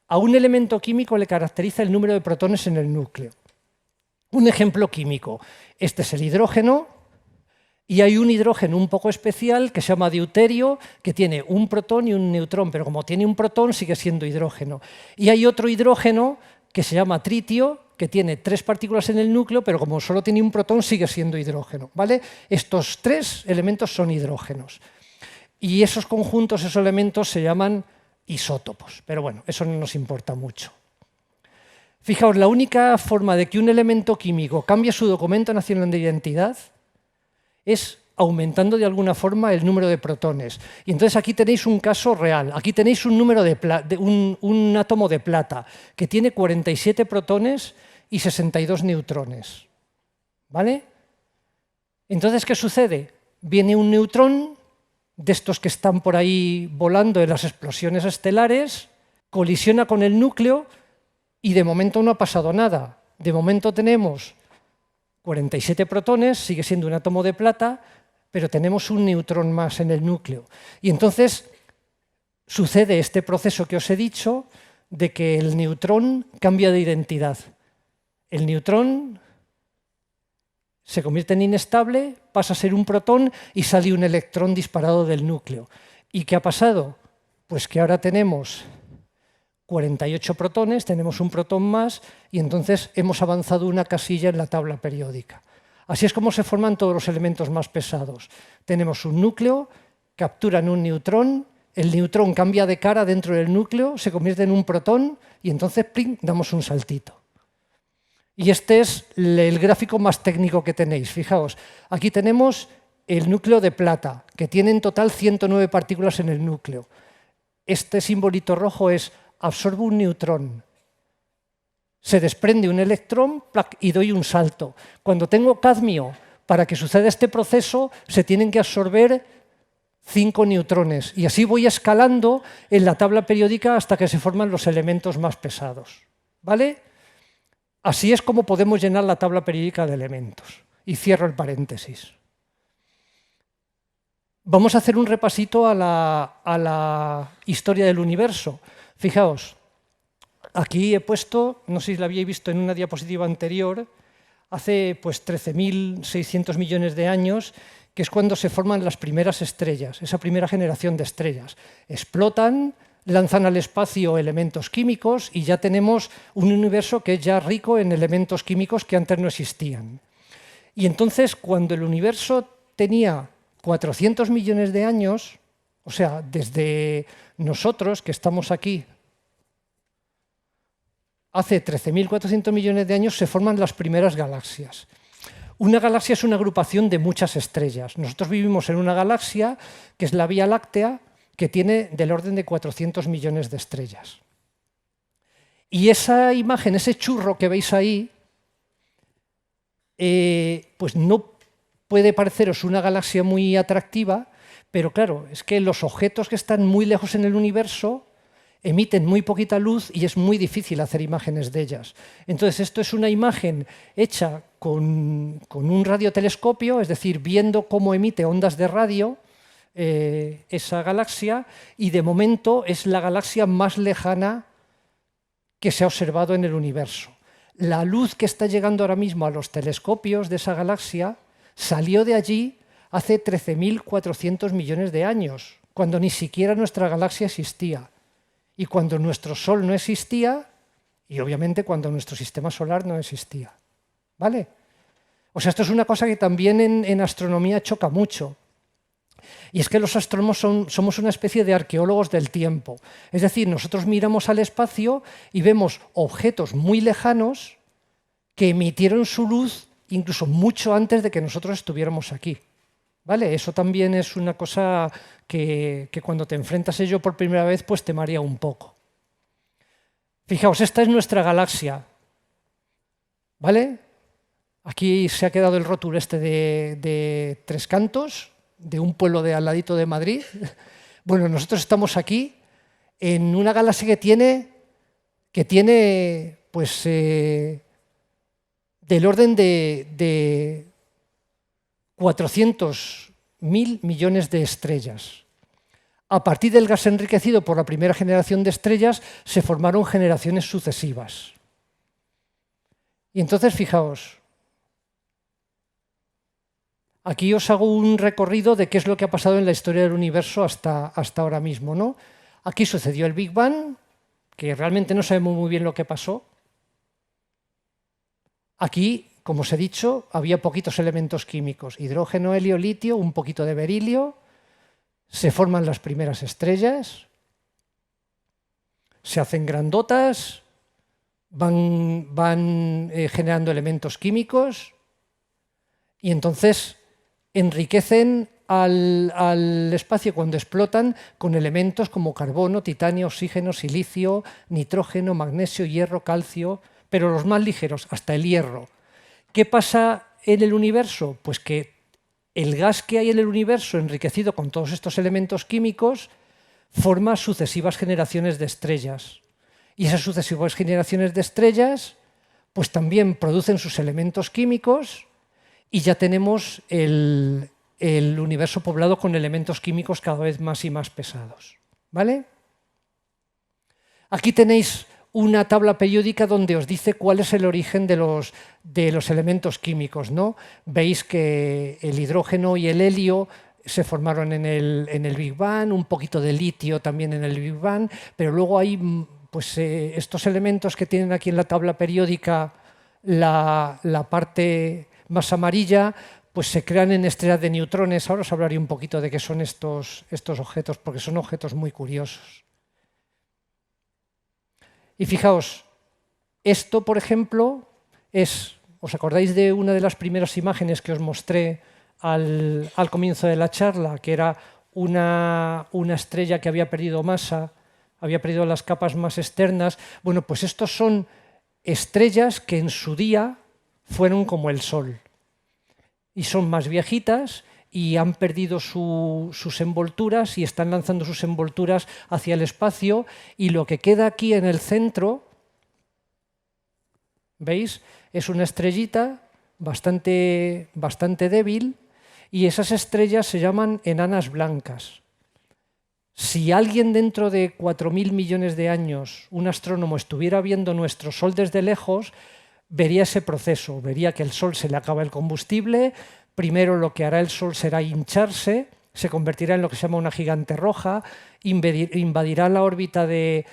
A un elemento químico le caracteriza el número de protones en el núcleo. Un ejemplo químico. Este es el hidrógeno, Y hay un hidrógeno un poco especial que se llama deuterio, que tiene un protón y un neutrón, pero como tiene un protón sigue siendo hidrógeno. Y hay otro hidrógeno que se llama tritio, que tiene 3 partículas en el núcleo, pero como solo tiene un protón sigue siendo hidrógeno, ¿vale? Estos 3 elementos son hidrógenos. Y esos conjuntos, esos elementos se llaman isótopos, pero bueno, eso no nos importa mucho. Fijaos, la única forma de que un elemento químico cambie su documento nacional de identidad es aumentando de alguna forma el número de protones. Y entonces aquí tenéis un caso real. Aquí tenéis un, un átomo de plata que tiene 47 protones y 62 neutrones. ¿Vale? Entonces, ¿qué sucede? Viene un neutrón, de estos que están por ahí volando en las explosiones estelares, colisiona con el núcleo y de momento no ha pasado nada. De momento tenemos 47 protones, sigue siendo un átomo de plata, pero tenemos un neutrón más en el núcleo. Y entonces sucede este proceso que os he dicho de que el neutrón cambia de identidad. El neutrón se convierte en inestable, pasa a ser un protón y sale un electrón disparado del núcleo. ¿Y qué ha pasado? Pues que ahora tenemos 48 protones, tenemos un protón más y entonces hemos avanzado una casilla en la tabla periódica. Así es como se forman todos los elementos más pesados. Tenemos un núcleo, capturan un neutrón, el neutrón cambia de cara dentro del núcleo, se convierte en un protón y entonces ¡pling!, damos un saltito. Y este es el gráfico más técnico que tenéis. Fijaos, aquí tenemos el núcleo de plata, que tiene en total 109 partículas en el núcleo. Este simbolito rojo es absorbo un neutrón, se desprende un electrón y doy un salto. Cuando tengo cadmio, para que suceda este proceso, se tienen que absorber 5 neutrones. Y así voy escalando en la tabla periódica hasta que se forman los elementos más pesados. ¿Vale? Así es como podemos llenar la tabla periódica de elementos. Y cierro el paréntesis. Vamos a hacer un repasito a la historia del universo. Fijaos, aquí he puesto, no sé si lo habíais visto en una diapositiva anterior, hace pues 13.600 millones de años, que es cuando se forman las primeras estrellas, esa primera generación de estrellas. Explotan, lanzan al espacio elementos químicos y ya tenemos un universo que es ya rico en elementos químicos que antes no existían. Y entonces, cuando el universo tenía 400 millones de años, o sea, desde nosotros, que estamos aquí, hace 13.400 millones de años se forman las primeras galaxias. Una galaxia es una agrupación de muchas estrellas. Nosotros vivimos en una galaxia, que es la Vía Láctea, que tiene del orden de 400 millones de estrellas. Y esa imagen, ese churro que veis ahí, pues no puede pareceros una galaxia muy atractiva, pero claro, es que los objetos que están muy lejos en el universo emiten muy poquita luz y es muy difícil hacer imágenes de ellas. Entonces, esto es una imagen hecha con un radiotelescopio, es decir, viendo cómo emite ondas de radio esa galaxia, y de momento es la galaxia más lejana que se ha observado en el universo. La luz que está llegando ahora mismo a los telescopios de esa galaxia salió de allí hace 13.400 millones de años, cuando ni siquiera nuestra galaxia existía. Y cuando nuestro Sol no existía, y obviamente cuando nuestro sistema solar no existía. ¿Vale? O sea, esto es una cosa que también en astronomía choca mucho. Y es que los astrónomos somos una especie de arqueólogos del tiempo. Es decir, nosotros miramos al espacio y vemos objetos muy lejanos que emitieron su luz incluso mucho antes de que nosotros estuviéramos aquí. ¿Vale? Eso también es una cosa que cuando te enfrentas a ello por primera vez, pues te marea un poco. Fijaos, esta es nuestra galaxia. ¿Vale? Aquí se ha quedado el rótulo este de Tres Cantos, de un pueblo de al ladito de Madrid. Bueno, nosotros estamos aquí en una galaxia que tiene pues, del orden de 400.000 millones de estrellas. A partir del gas enriquecido por la primera generación de estrellas se formaron generaciones sucesivas. Y entonces, fijaos, Aquí os hago un recorrido de qué es lo que ha pasado en la historia del universo hasta ahora mismo, ¿no? Aquí sucedió el Big Bang, que realmente no sabemos muy bien lo que pasó. Aquí, como os he dicho, había poquitos elementos químicos, hidrógeno, helio, litio, un poquito de berilio, se forman las primeras estrellas, se hacen grandotas, van generando elementos químicos y entonces enriquecen al espacio cuando explotan con elementos como carbono, titanio, oxígeno, silicio, nitrógeno, magnesio, hierro, calcio, pero los más ligeros, hasta el hierro. ¿Qué pasa en el universo? Pues que el gas que hay en el universo, enriquecido con todos estos elementos químicos, forma sucesivas generaciones de estrellas. Y esas sucesivas generaciones de estrellas pues también producen sus elementos químicos y ya tenemos el universo poblado con elementos químicos cada vez más y más pesados. ¿Vale? Aquí tenéis una tabla periódica donde os dice cuál es el origen de los elementos químicos, ¿no? Veis que el hidrógeno y el helio se formaron en el Big Bang, un poquito de litio también en el Big Bang, pero luego hay pues, estos elementos que tienen aquí en la tabla periódica la parte más amarilla, pues se crean en estrellas de neutrones. Ahora os hablaré un poquito de qué son estos objetos, porque son objetos muy curiosos. Y fijaos, esto, por ejemplo, ¿os acordáis de una de las primeras imágenes que os mostré al comienzo de la charla, que era una estrella que había perdido masa, había perdido las capas más externas? Bueno, pues estos son estrellas que en su día fueron como el Sol y son más viejitas y han perdido sus envolturas y están lanzando sus envolturas hacia el espacio, y lo que queda aquí en el centro, ¿veis? Es una estrellita bastante débil, y esas estrellas se llaman enanas blancas. Si alguien dentro de 4.000 millones de años, un astrónomo, estuviera viendo nuestro Sol desde lejos, vería ese proceso, vería que el Sol se le acaba el combustible. Primero lo que hará el Sol será hincharse, se convertirá en lo que se llama una gigante roja, invadirá la órbita de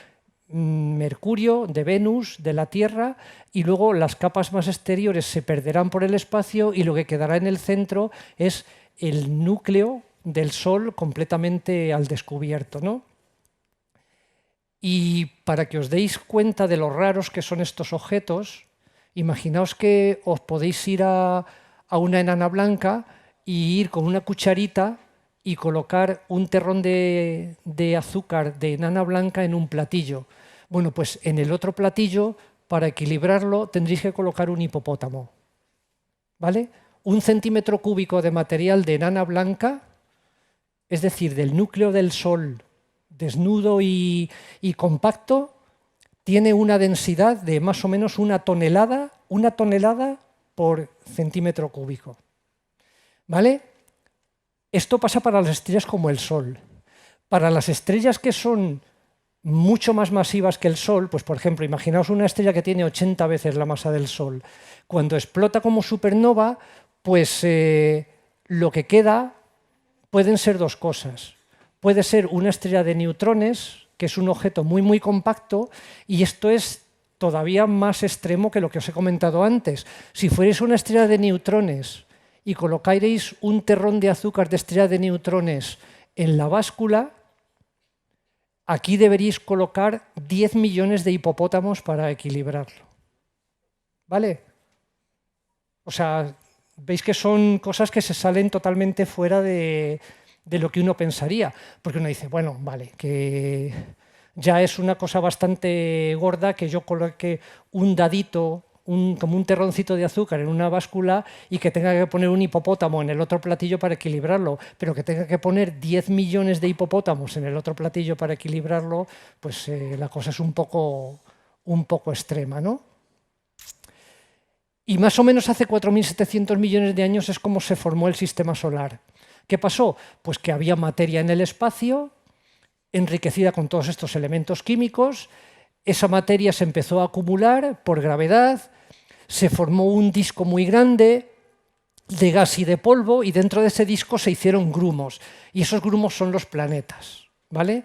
Mercurio, de Venus, de la Tierra, y luego las capas más exteriores se perderán por el espacio y lo que quedará en el centro es el núcleo del Sol completamente al descubierto, ¿no? Y para que os deis cuenta de lo raros que son estos objetos, imaginaos que os podéis ir a una enana blanca y ir con una cucharita y colocar un terrón de azúcar de enana blanca en un platillo. Bueno, pues en el otro platillo, para equilibrarlo, tendréis que colocar un hipopótamo. ¿Vale? 1 centímetro cúbico de material de enana blanca, es decir, del núcleo del Sol desnudo y compacto, tiene una densidad de más o menos 1 tonelada por centímetro cúbico. ¿Vale? Esto pasa para las estrellas como el Sol. Para las estrellas que son mucho más masivas que el Sol, pues por ejemplo, imaginaos una estrella que tiene 80 veces la masa del Sol. Cuando explota como supernova, pues lo que queda pueden ser dos cosas. Puede ser una estrella de neutrones, que es un objeto muy compacto, y esto es todavía más extremo que lo que os he comentado antes. Si fuerais una estrella de neutrones y colocáis un terrón de azúcar de estrella de neutrones en la báscula, aquí deberíais colocar 10 millones de hipopótamos para equilibrarlo. ¿Vale? O sea, veis que son cosas que se salen totalmente fuera de lo que uno pensaría, porque uno dice, bueno, vale, que ya es una cosa bastante gorda que yo coloque un dadito, como un terroncito de azúcar en una báscula y que tenga que poner un hipopótamo en el otro platillo para equilibrarlo, pero que tenga que poner 10 millones de hipopótamos en el otro platillo para equilibrarlo, pues la cosa es un poco extrema, ¿no? Y más o menos hace 4.700 millones de años es como se formó el sistema solar. ¿Qué pasó? Pues que había materia en el espacio, enriquecida con todos estos elementos químicos. Esa materia se empezó a acumular por gravedad, se formó un disco muy grande, de gas y de polvo, y dentro de ese disco se hicieron grumos. Y esos grumos son los planetas, ¿vale?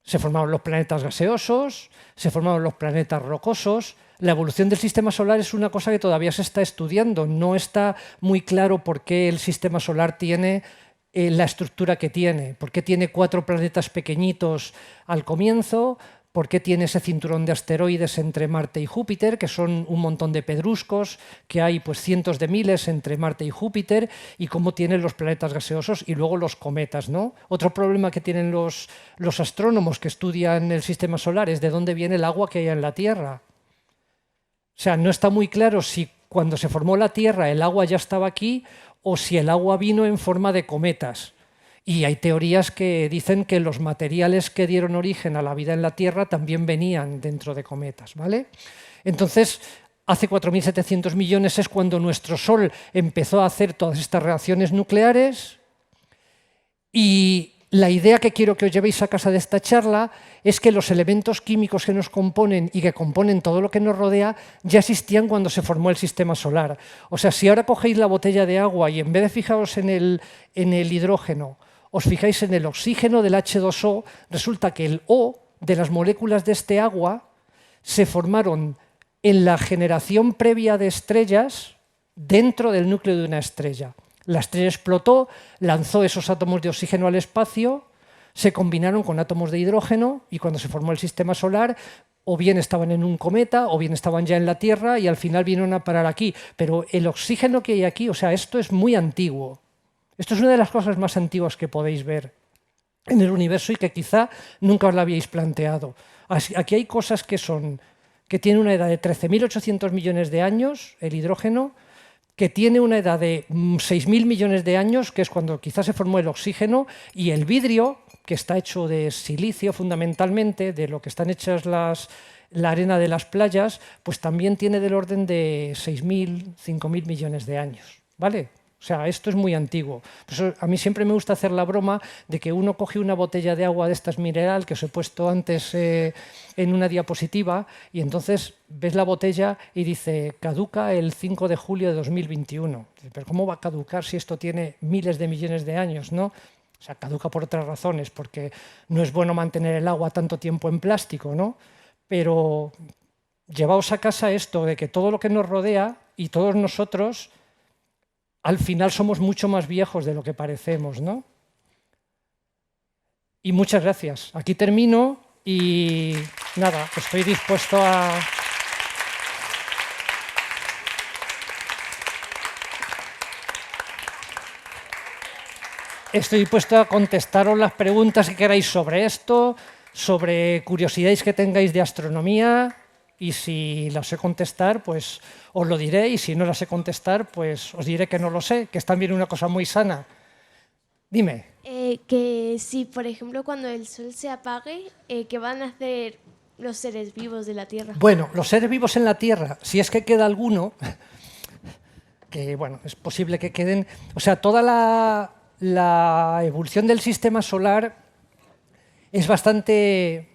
Se formaron los planetas gaseosos, se formaron los planetas rocosos. La evolución del sistema solar es una cosa que todavía se está estudiando. No está muy claro por qué el sistema solar tiene la estructura que tiene, por qué tiene 4 planetas pequeñitos al comienzo, por qué tiene ese cinturón de asteroides entre Marte y Júpiter, que son un montón de pedruscos, que hay pues cientos de miles entre Marte y Júpiter, y cómo tienen los planetas gaseosos y luego los cometas, ¿no? Otro problema que tienen los astrónomos que estudian el sistema solar es de dónde viene el agua que hay en la Tierra. O sea, no está muy claro si cuando se formó la Tierra el agua ya estaba aquí o si el agua vino en forma de cometas. Y hay teorías que dicen que los materiales que dieron origen a la vida en la Tierra también venían dentro de cometas, ¿vale? Entonces, hace 4.700 millones es cuando nuestro Sol empezó a hacer todas estas reacciones nucleares, y la idea que quiero que os llevéis a casa de esta charla es que los elementos químicos que nos componen y que componen todo lo que nos rodea ya existían cuando se formó el sistema solar. O sea, si ahora cogéis la botella de agua y en vez de fijaros en el hidrógeno, os fijáis en el oxígeno del H2O, resulta que el O de las moléculas de este agua se formaron en la generación previa de estrellas dentro del núcleo de una estrella. La estrella explotó, lanzó esos átomos de oxígeno al espacio, se combinaron con átomos de hidrógeno y cuando se formó el sistema solar o bien estaban en un cometa o bien estaban ya en la Tierra y al final vinieron a parar aquí. Pero el oxígeno que hay aquí, o sea, esto es muy antiguo. Esto es una de las cosas más antiguas que podéis ver en el universo y que quizá nunca os la habíais planteado. Aquí hay cosas que tienen una edad de 13.800 millones de años, el hidrógeno, que tiene una edad de 6.000 millones de años, que es cuando quizás se formó el oxígeno, y el vidrio, que está hecho de silicio fundamentalmente, de lo que están hechas la arena de las playas, pues también tiene del orden de 6.000, 5.000 millones de años, ¿vale? O sea, esto es muy antiguo. Por eso a mí siempre me gusta hacer la broma de que uno coge una botella de agua de estas mineral, que os he puesto antes en una diapositiva, y entonces ves la botella y dice, caduca el 5 de julio de 2021. Pero ¿cómo va a caducar si esto tiene miles de millones de años, no? O sea, caduca por otras razones, porque no es bueno mantener el agua tanto tiempo en plástico, ¿no? Pero llevaos a casa esto de que todo lo que nos rodea y todos nosotros al final somos mucho más viejos de lo que parecemos, ¿no? Y muchas gracias. Aquí termino y nada, estoy dispuesto a... Estoy dispuesto a contestaros las preguntas que queráis sobre esto, sobre curiosidades que tengáis de astronomía, y si las sé contestar, pues os lo diré, y si no las sé contestar, pues os diré que no lo sé, que es también una cosa muy sana. Dime. Que si, por ejemplo, cuando el Sol se apague, ¿qué van a hacer los seres vivos de la Tierra? Bueno, los seres vivos en la Tierra, si es que queda alguno, que bueno, es posible que queden... O sea, toda la evolución del sistema solar es bastante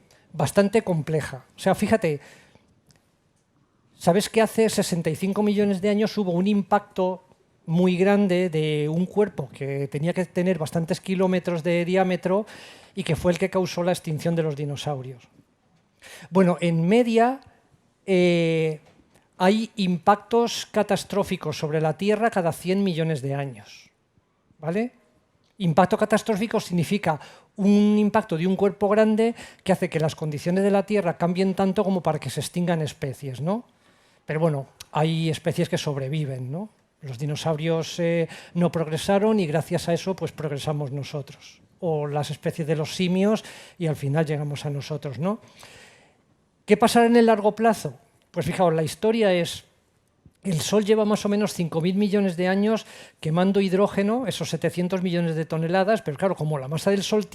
compleja. O sea, fíjate, ¿sabes que hace 65 millones de años hubo un impacto muy grande de un cuerpo que tenía que tener bastantes kilómetros de diámetro y que fue el que causó la extinción de los dinosaurios? Bueno, en media hay impactos catastróficos sobre la Tierra cada 100 millones de años, ¿vale? Impacto catastrófico significa un impacto de un cuerpo grande que hace que las condiciones de la Tierra cambien tanto como para que se extingan especies, ¿no? Pero bueno, hay especies que sobreviven, ¿no? Los dinosaurios no progresaron y gracias a eso pues progresamos nosotros. O las especies de los simios y al final llegamos a nosotros, ¿no? ¿Qué pasará en el largo plazo? Pues fijaos, la historia es... El Sol lleva más o menos 5.000 millones de años quemando hidrógeno, esos 700 millones de toneladas, pero claro, como la masa del Sol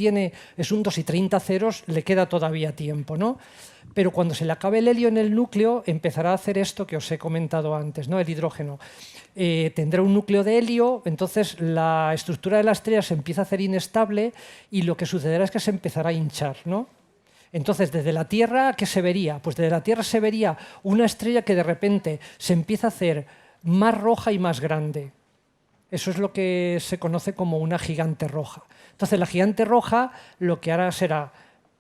es un 2 y 30 ceros, le queda todavía tiempo, ¿no? Pero cuando se le acabe el helio en el núcleo, empezará a hacer esto que os he comentado antes, ¿no? El hidrógeno. Tendrá un núcleo de helio, entonces la estructura de la estrella se empieza a hacer inestable y lo que sucederá es que se empezará a hinchar, ¿no? Entonces, desde la Tierra, ¿qué se vería? Pues desde la Tierra se vería una estrella que de repente se empieza a hacer más roja y más grande. Eso es lo que se conoce como una gigante roja. Entonces, la gigante roja lo que hará será,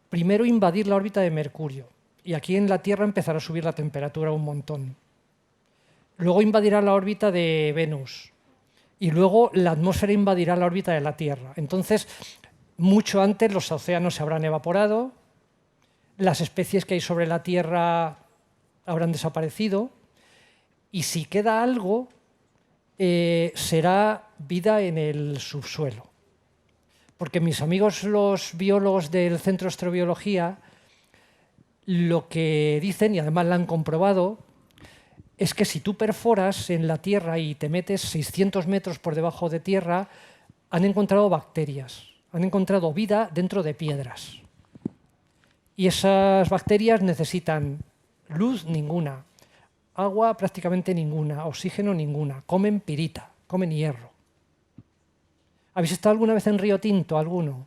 primero, invadir la órbita de Mercurio. Y aquí en la Tierra empezará a subir la temperatura un montón. Luego invadirá la órbita de Venus. Y luego la atmósfera invadirá la órbita de la Tierra. Entonces, mucho antes los océanos se habrán evaporado, las especies que hay sobre la Tierra habrán desaparecido, y si queda algo, será vida en el subsuelo. Porque mis amigos los biólogos del Centro de Astrobiología lo que dicen, y además lo han comprobado, es que si tú perforas en la Tierra y te metes 600 metros por debajo de tierra, han encontrado bacterias, han encontrado vida dentro de piedras. Y esas bacterias necesitan luz ninguna, agua prácticamente ninguna, oxígeno ninguna, comen pirita, comen hierro. ¿Habéis estado alguna vez en Río Tinto, alguno?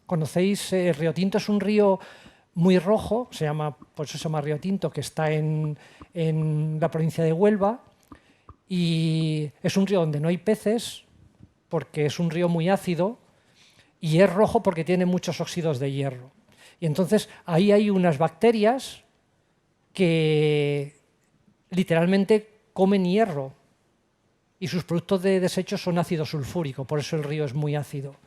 ¿Conocéis? Río Tinto es un río muy rojo, por eso se llama Río Tinto, que está en la provincia de Huelva, y es un río donde no hay peces, porque es un río muy ácido, y es rojo porque tiene muchos óxidos de hierro. Y entonces ahí hay unas bacterias que literalmente comen hierro, y sus productos de desecho son ácido sulfúrico, por eso el río es muy ácido.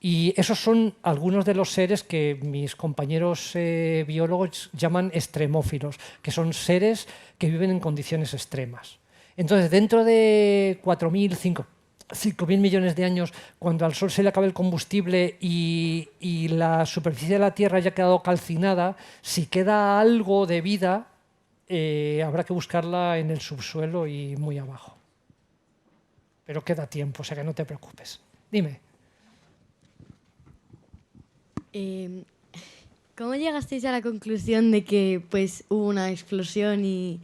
Y esos son algunos de los seres que mis compañeros biólogos llaman extremófilos, que son seres que viven en condiciones extremas. Entonces, dentro de 4.000, 5.000 millones de años, cuando al Sol se le acabe el combustible y la superficie de la Tierra haya quedado calcinada, si queda algo de vida, habrá que buscarla en el subsuelo y muy abajo. Pero queda tiempo, o sea que no te preocupes. Dime. ¿Cómo llegasteis a la conclusión de que pues hubo una explosión y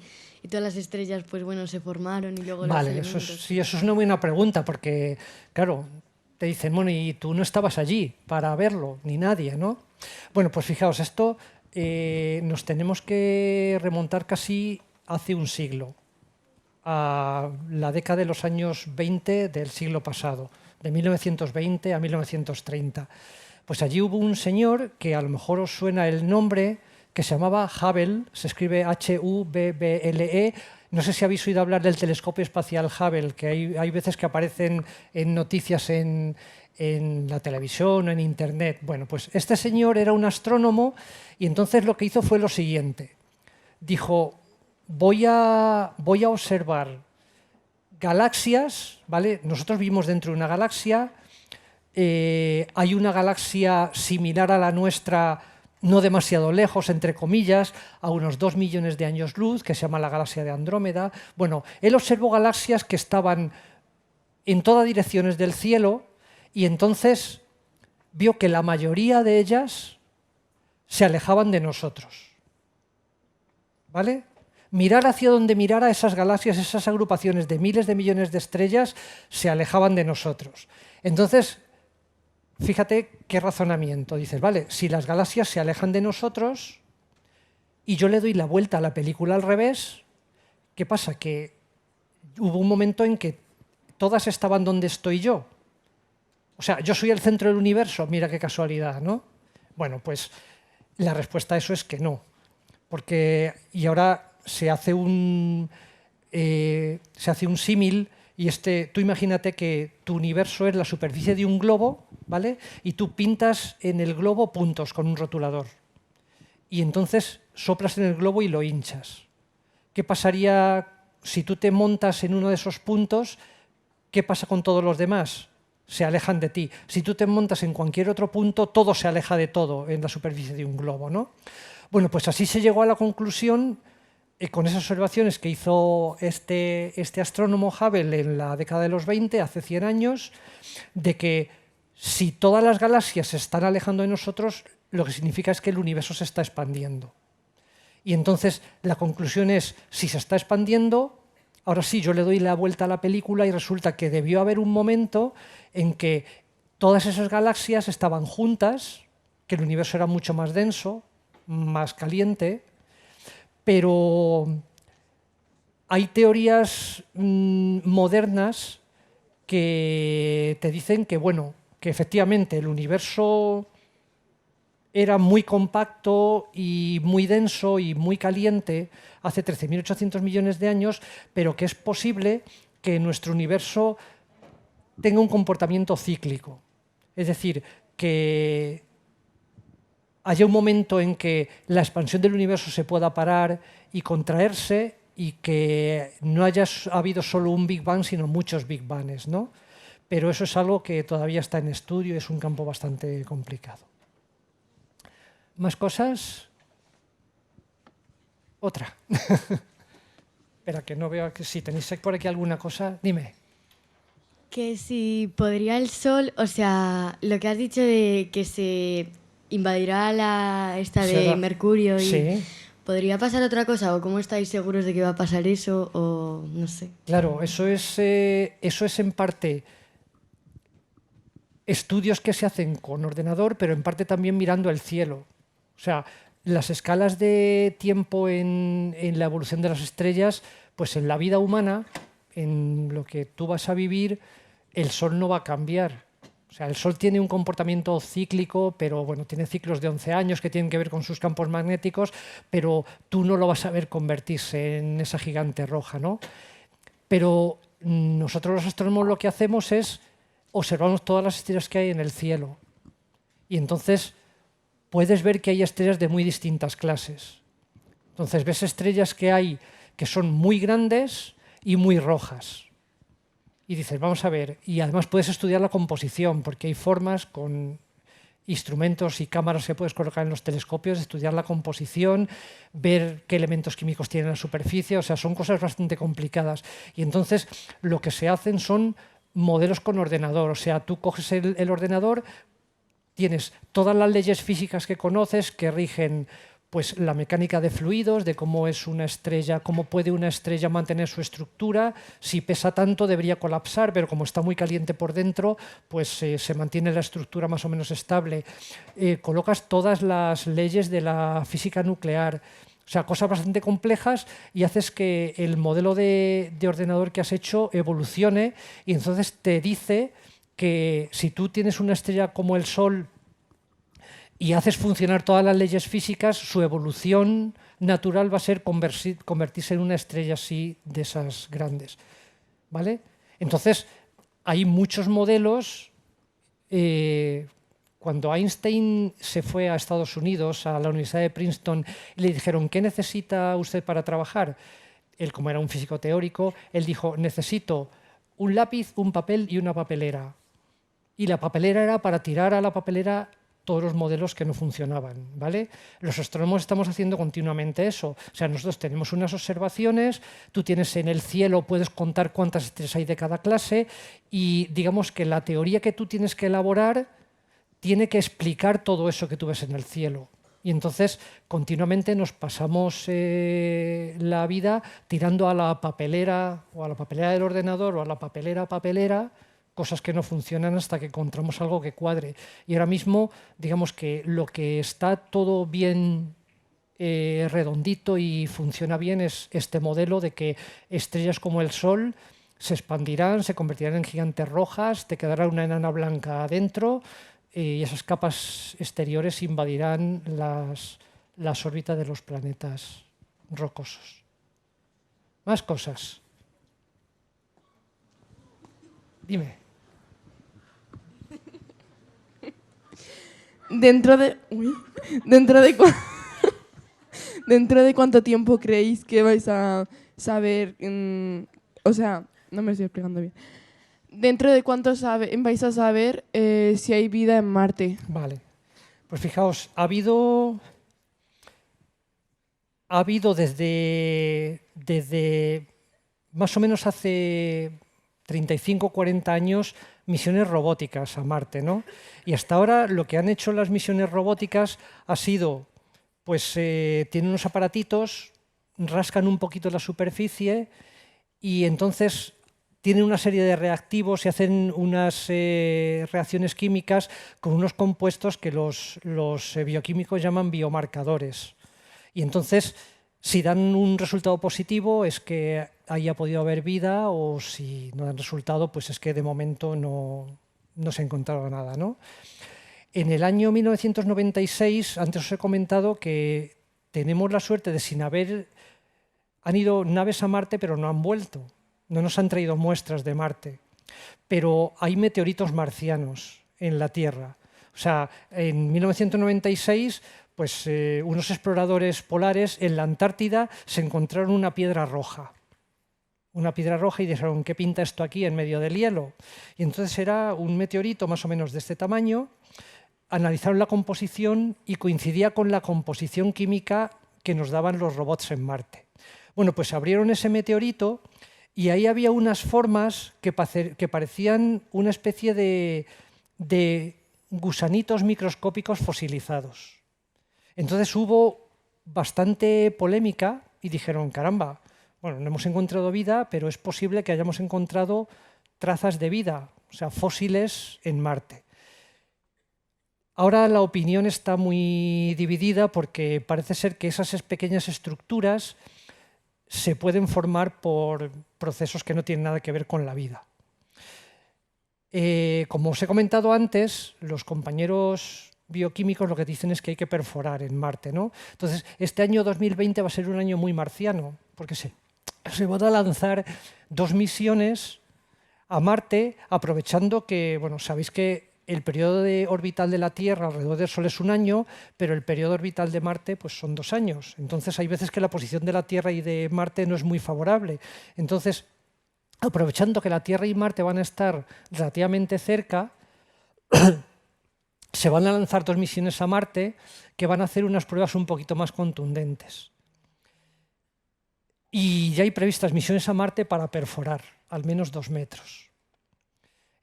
todas las estrellas pues bueno se formaron y luego Vale, los elementos? eso es una buena pregunta porque, claro, te dicen, bueno, y tú no estabas allí para verlo, ni nadie, ¿no? Bueno, pues fijaos, esto nos tenemos que remontar casi hace un siglo, a la década de los años 20 del siglo pasado, de 1920 a 1930. Pues allí hubo un señor que a lo mejor os suena el nombre, que se llamaba Hubble, se escribe Hubble. No sé si habéis oído hablar del telescopio espacial Hubble, que hay veces que aparecen en noticias en la televisión o en internet. Bueno, pues este señor era un astrónomo y entonces lo que hizo fue lo siguiente. Dijo, voy a observar galaxias, ¿vale? Nosotros vivimos dentro de una galaxia. Hay una galaxia similar a la nuestra, no demasiado lejos, entre comillas, a unos 2 millones de años luz, que se llama la galaxia de Andrómeda. Bueno, él observó galaxias que estaban en todas direcciones del cielo y entonces vio que la mayoría de ellas se alejaban de nosotros. ¿Vale? Mirar hacia donde mirara, esas galaxias, esas agrupaciones de miles de millones de estrellas se alejaban de nosotros. Entonces, fíjate qué razonamiento. Dices, vale, si las galaxias se alejan de nosotros y yo le doy la vuelta a la película al revés, ¿qué pasa? Que hubo un momento en que todas estaban donde estoy yo. O sea, yo soy el centro del universo, mira qué casualidad, ¿no? Bueno, pues la respuesta a eso es que no. Y ahora se hace un símil. Y tú imagínate que tu universo es la superficie de un globo, ¿vale? Y tú pintas en el globo puntos con un rotulador. Y entonces soplas en el globo y lo hinchas. ¿Qué pasaría si tú te montas en uno de esos puntos? ¿Qué pasa con todos los demás? Se alejan de ti. Si tú te montas en cualquier otro punto, todo se aleja de todo en la superficie de un globo, ¿no? Bueno, pues así se llegó a la conclusión con esas observaciones que hizo este astrónomo Hubble en la década de los 20, hace 100 años, de que si todas las galaxias se están alejando de nosotros, lo que significa es que el universo se está expandiendo. Y entonces la conclusión es, si se está expandiendo, ahora sí, yo le doy la vuelta a la película y resulta que debió haber un momento en que todas esas galaxias estaban juntas, que el universo era mucho más denso, más caliente, pero hay teorías modernas que te dicen que, bueno, que efectivamente el universo era muy compacto y muy denso y muy caliente hace 13.800 millones de años, pero que es posible que nuestro universo tenga un comportamiento cíclico. Es decir, que haya un momento en que la expansión del universo se pueda parar y contraerse y que no haya habido solo un Big Bang, sino muchos Big Bangs, ¿no? Pero eso es algo que todavía está en estudio y es un campo bastante complicado. ¿Más cosas? Otra. Espera, que no veo que si tenéis por aquí alguna cosa, dime. Que si podría el Sol, o sea, lo que has dicho de que se invadirá esta de Mercurio y sí. ¿podría pasar otra cosa? ¿O cómo estáis seguros de que va a pasar eso? O no sé. Claro, eso es en parte estudios que se hacen con ordenador, pero en parte también mirando el cielo. O sea, las escalas de tiempo en la evolución de las estrellas, pues en la vida humana, en lo que tú vas a vivir, el Sol no va a cambiar. O sea, el Sol tiene un comportamiento cíclico, pero bueno, tiene ciclos de 11 años que tienen que ver con sus campos magnéticos, pero tú no lo vas a ver convertirse en esa gigante roja, ¿no? Pero nosotros los astrónomos lo que hacemos es observamos todas las estrellas que hay en el cielo. Y entonces puedes ver que hay estrellas de muy distintas clases. Entonces ves estrellas que hay que son muy grandes y muy rojas. Y dices, vamos a ver, y además puedes estudiar la composición, porque hay formas con instrumentos y cámaras que puedes colocar en los telescopios, estudiar la composición, ver qué elementos químicos tienen en la superficie, o sea, son cosas bastante complicadas. Y entonces lo que se hacen son modelos con ordenador, o sea, tú coges el ordenador, tienes todas las leyes físicas que conoces que rigen pues la mecánica de fluidos, de cómo es una estrella, cómo puede una estrella mantener su estructura, si pesa tanto debería colapsar, pero como está muy caliente por dentro, pues se mantiene la estructura más o menos estable. Colocas todas las leyes de la física nuclear, o sea, cosas bastante complejas y haces que el modelo de ordenador que has hecho evolucione y entonces te dice que si tú tienes una estrella como el Sol y haces funcionar todas las leyes físicas, su evolución natural va a ser convertirse en una estrella así de esas grandes, ¿vale? Entonces, hay muchos modelos. Cuando Einstein se fue a Estados Unidos, a la Universidad de Princeton, y le dijeron, ¿qué necesita usted para trabajar? Él, como era un físico teórico, él dijo, necesito un lápiz, un papel y una papelera. Y la papelera era para tirar a la papelera todos los modelos que no funcionaban, ¿vale? Los astrónomos estamos haciendo continuamente eso. O sea, nosotros tenemos unas observaciones, tú tienes en el cielo, puedes contar cuántas estrellas hay de cada clase y digamos que la teoría que tú tienes que elaborar tiene que explicar todo eso que tú ves en el cielo. Y entonces continuamente nos pasamos la vida tirando a la papelera o a la papelera del ordenador o a la papelera, cosas que no funcionan hasta que encontramos algo que cuadre. Y ahora mismo, digamos que lo que está todo bien redondito y funciona bien es este modelo de que estrellas como el Sol se expandirán, se convertirán en gigantes rojas, te quedará una enana blanca adentro y esas capas exteriores invadirán las órbitas de los planetas rocosos. Más cosas. Dime. Dentro de dentro de cuánto tiempo creéis que vais a saber, o sea, no me estoy explicando bien. ¿Dentro de cuánto vais a saber si hay vida en Marte? Vale. Pues fijaos, ha habido desde más o menos hace 35 o 40 años misiones robóticas a Marte, ¿no? Y hasta ahora lo que han hecho las misiones robóticas ha sido, pues tienen unos aparatitos, rascan un poquito la superficie y entonces tienen una serie de reactivos y hacen unas reacciones químicas con unos compuestos que los bioquímicos llaman biomarcadores. Y entonces Si dan un resultado positivo es que haya podido haber vida, o si no dan resultado, pues es que de momento no se ha encontrado nada, ¿no? En el año 1996, antes os he comentado que tenemos la suerte de han ido naves a Marte, pero no han vuelto. No nos han traído muestras de Marte. Pero hay meteoritos marcianos en la Tierra. O sea, en 1996, pues unos exploradores polares en la Antártida se encontraron una piedra roja. Una piedra roja y dijeron, ¿qué pinta esto aquí en medio del hielo? Y entonces era un meteorito más o menos de este tamaño. Analizaron la composición y coincidía con la composición química que nos daban los robots en Marte. Bueno, pues abrieron ese meteorito y ahí había unas formas que parecían una especie de gusanitos microscópicos fosilizados. Entonces hubo bastante polémica y dijeron, caramba, bueno, no hemos encontrado vida, pero es posible que hayamos encontrado trazas de vida, o sea, fósiles en Marte. Ahora la opinión está muy dividida porque parece ser que esas pequeñas estructuras se pueden formar por procesos que no tienen nada que ver con la vida. Como os he comentado antes, los compañeros bioquímicos lo que dicen es que hay que perforar en Marte, ¿no? Entonces, este año 2020 va a ser un año muy marciano, porque se van a lanzar 2 misiones a Marte, aprovechando que, bueno, sabéis que el periodo orbital de la Tierra alrededor del Sol es 1 año, pero el periodo orbital de Marte pues son 2 años. Entonces hay veces que la posición de la Tierra y de Marte no es muy favorable. Entonces, aprovechando que la Tierra y Marte van a estar relativamente cerca, se van a lanzar 2 misiones a Marte que van a hacer unas pruebas un poquito más contundentes. Y ya hay previstas misiones a Marte para perforar al menos 2 metros.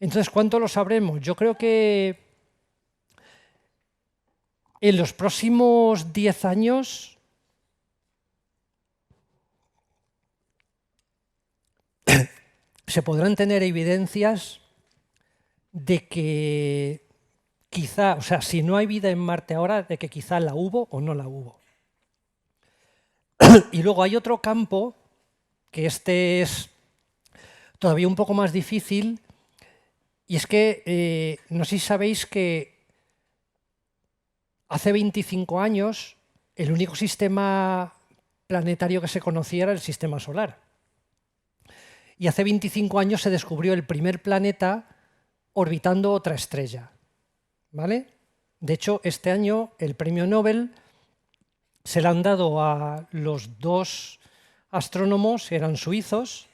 Entonces, ¿cuánto lo sabremos? Yo creo que en los próximos 10 años se podrán tener evidencias de que quizá, o sea, si no hay vida en Marte ahora, de que quizá la hubo o no la hubo. Y luego hay otro campo, que este es todavía un poco más difícil, y es que no sé si sabéis que hace 25 años el único sistema planetario que se conocía era el sistema solar. Y hace 25 años se descubrió el primer planeta orbitando otra estrella, ¿vale? De hecho, este año el premio Nobel se le han dado a los 2 astrónomos, eran suizos,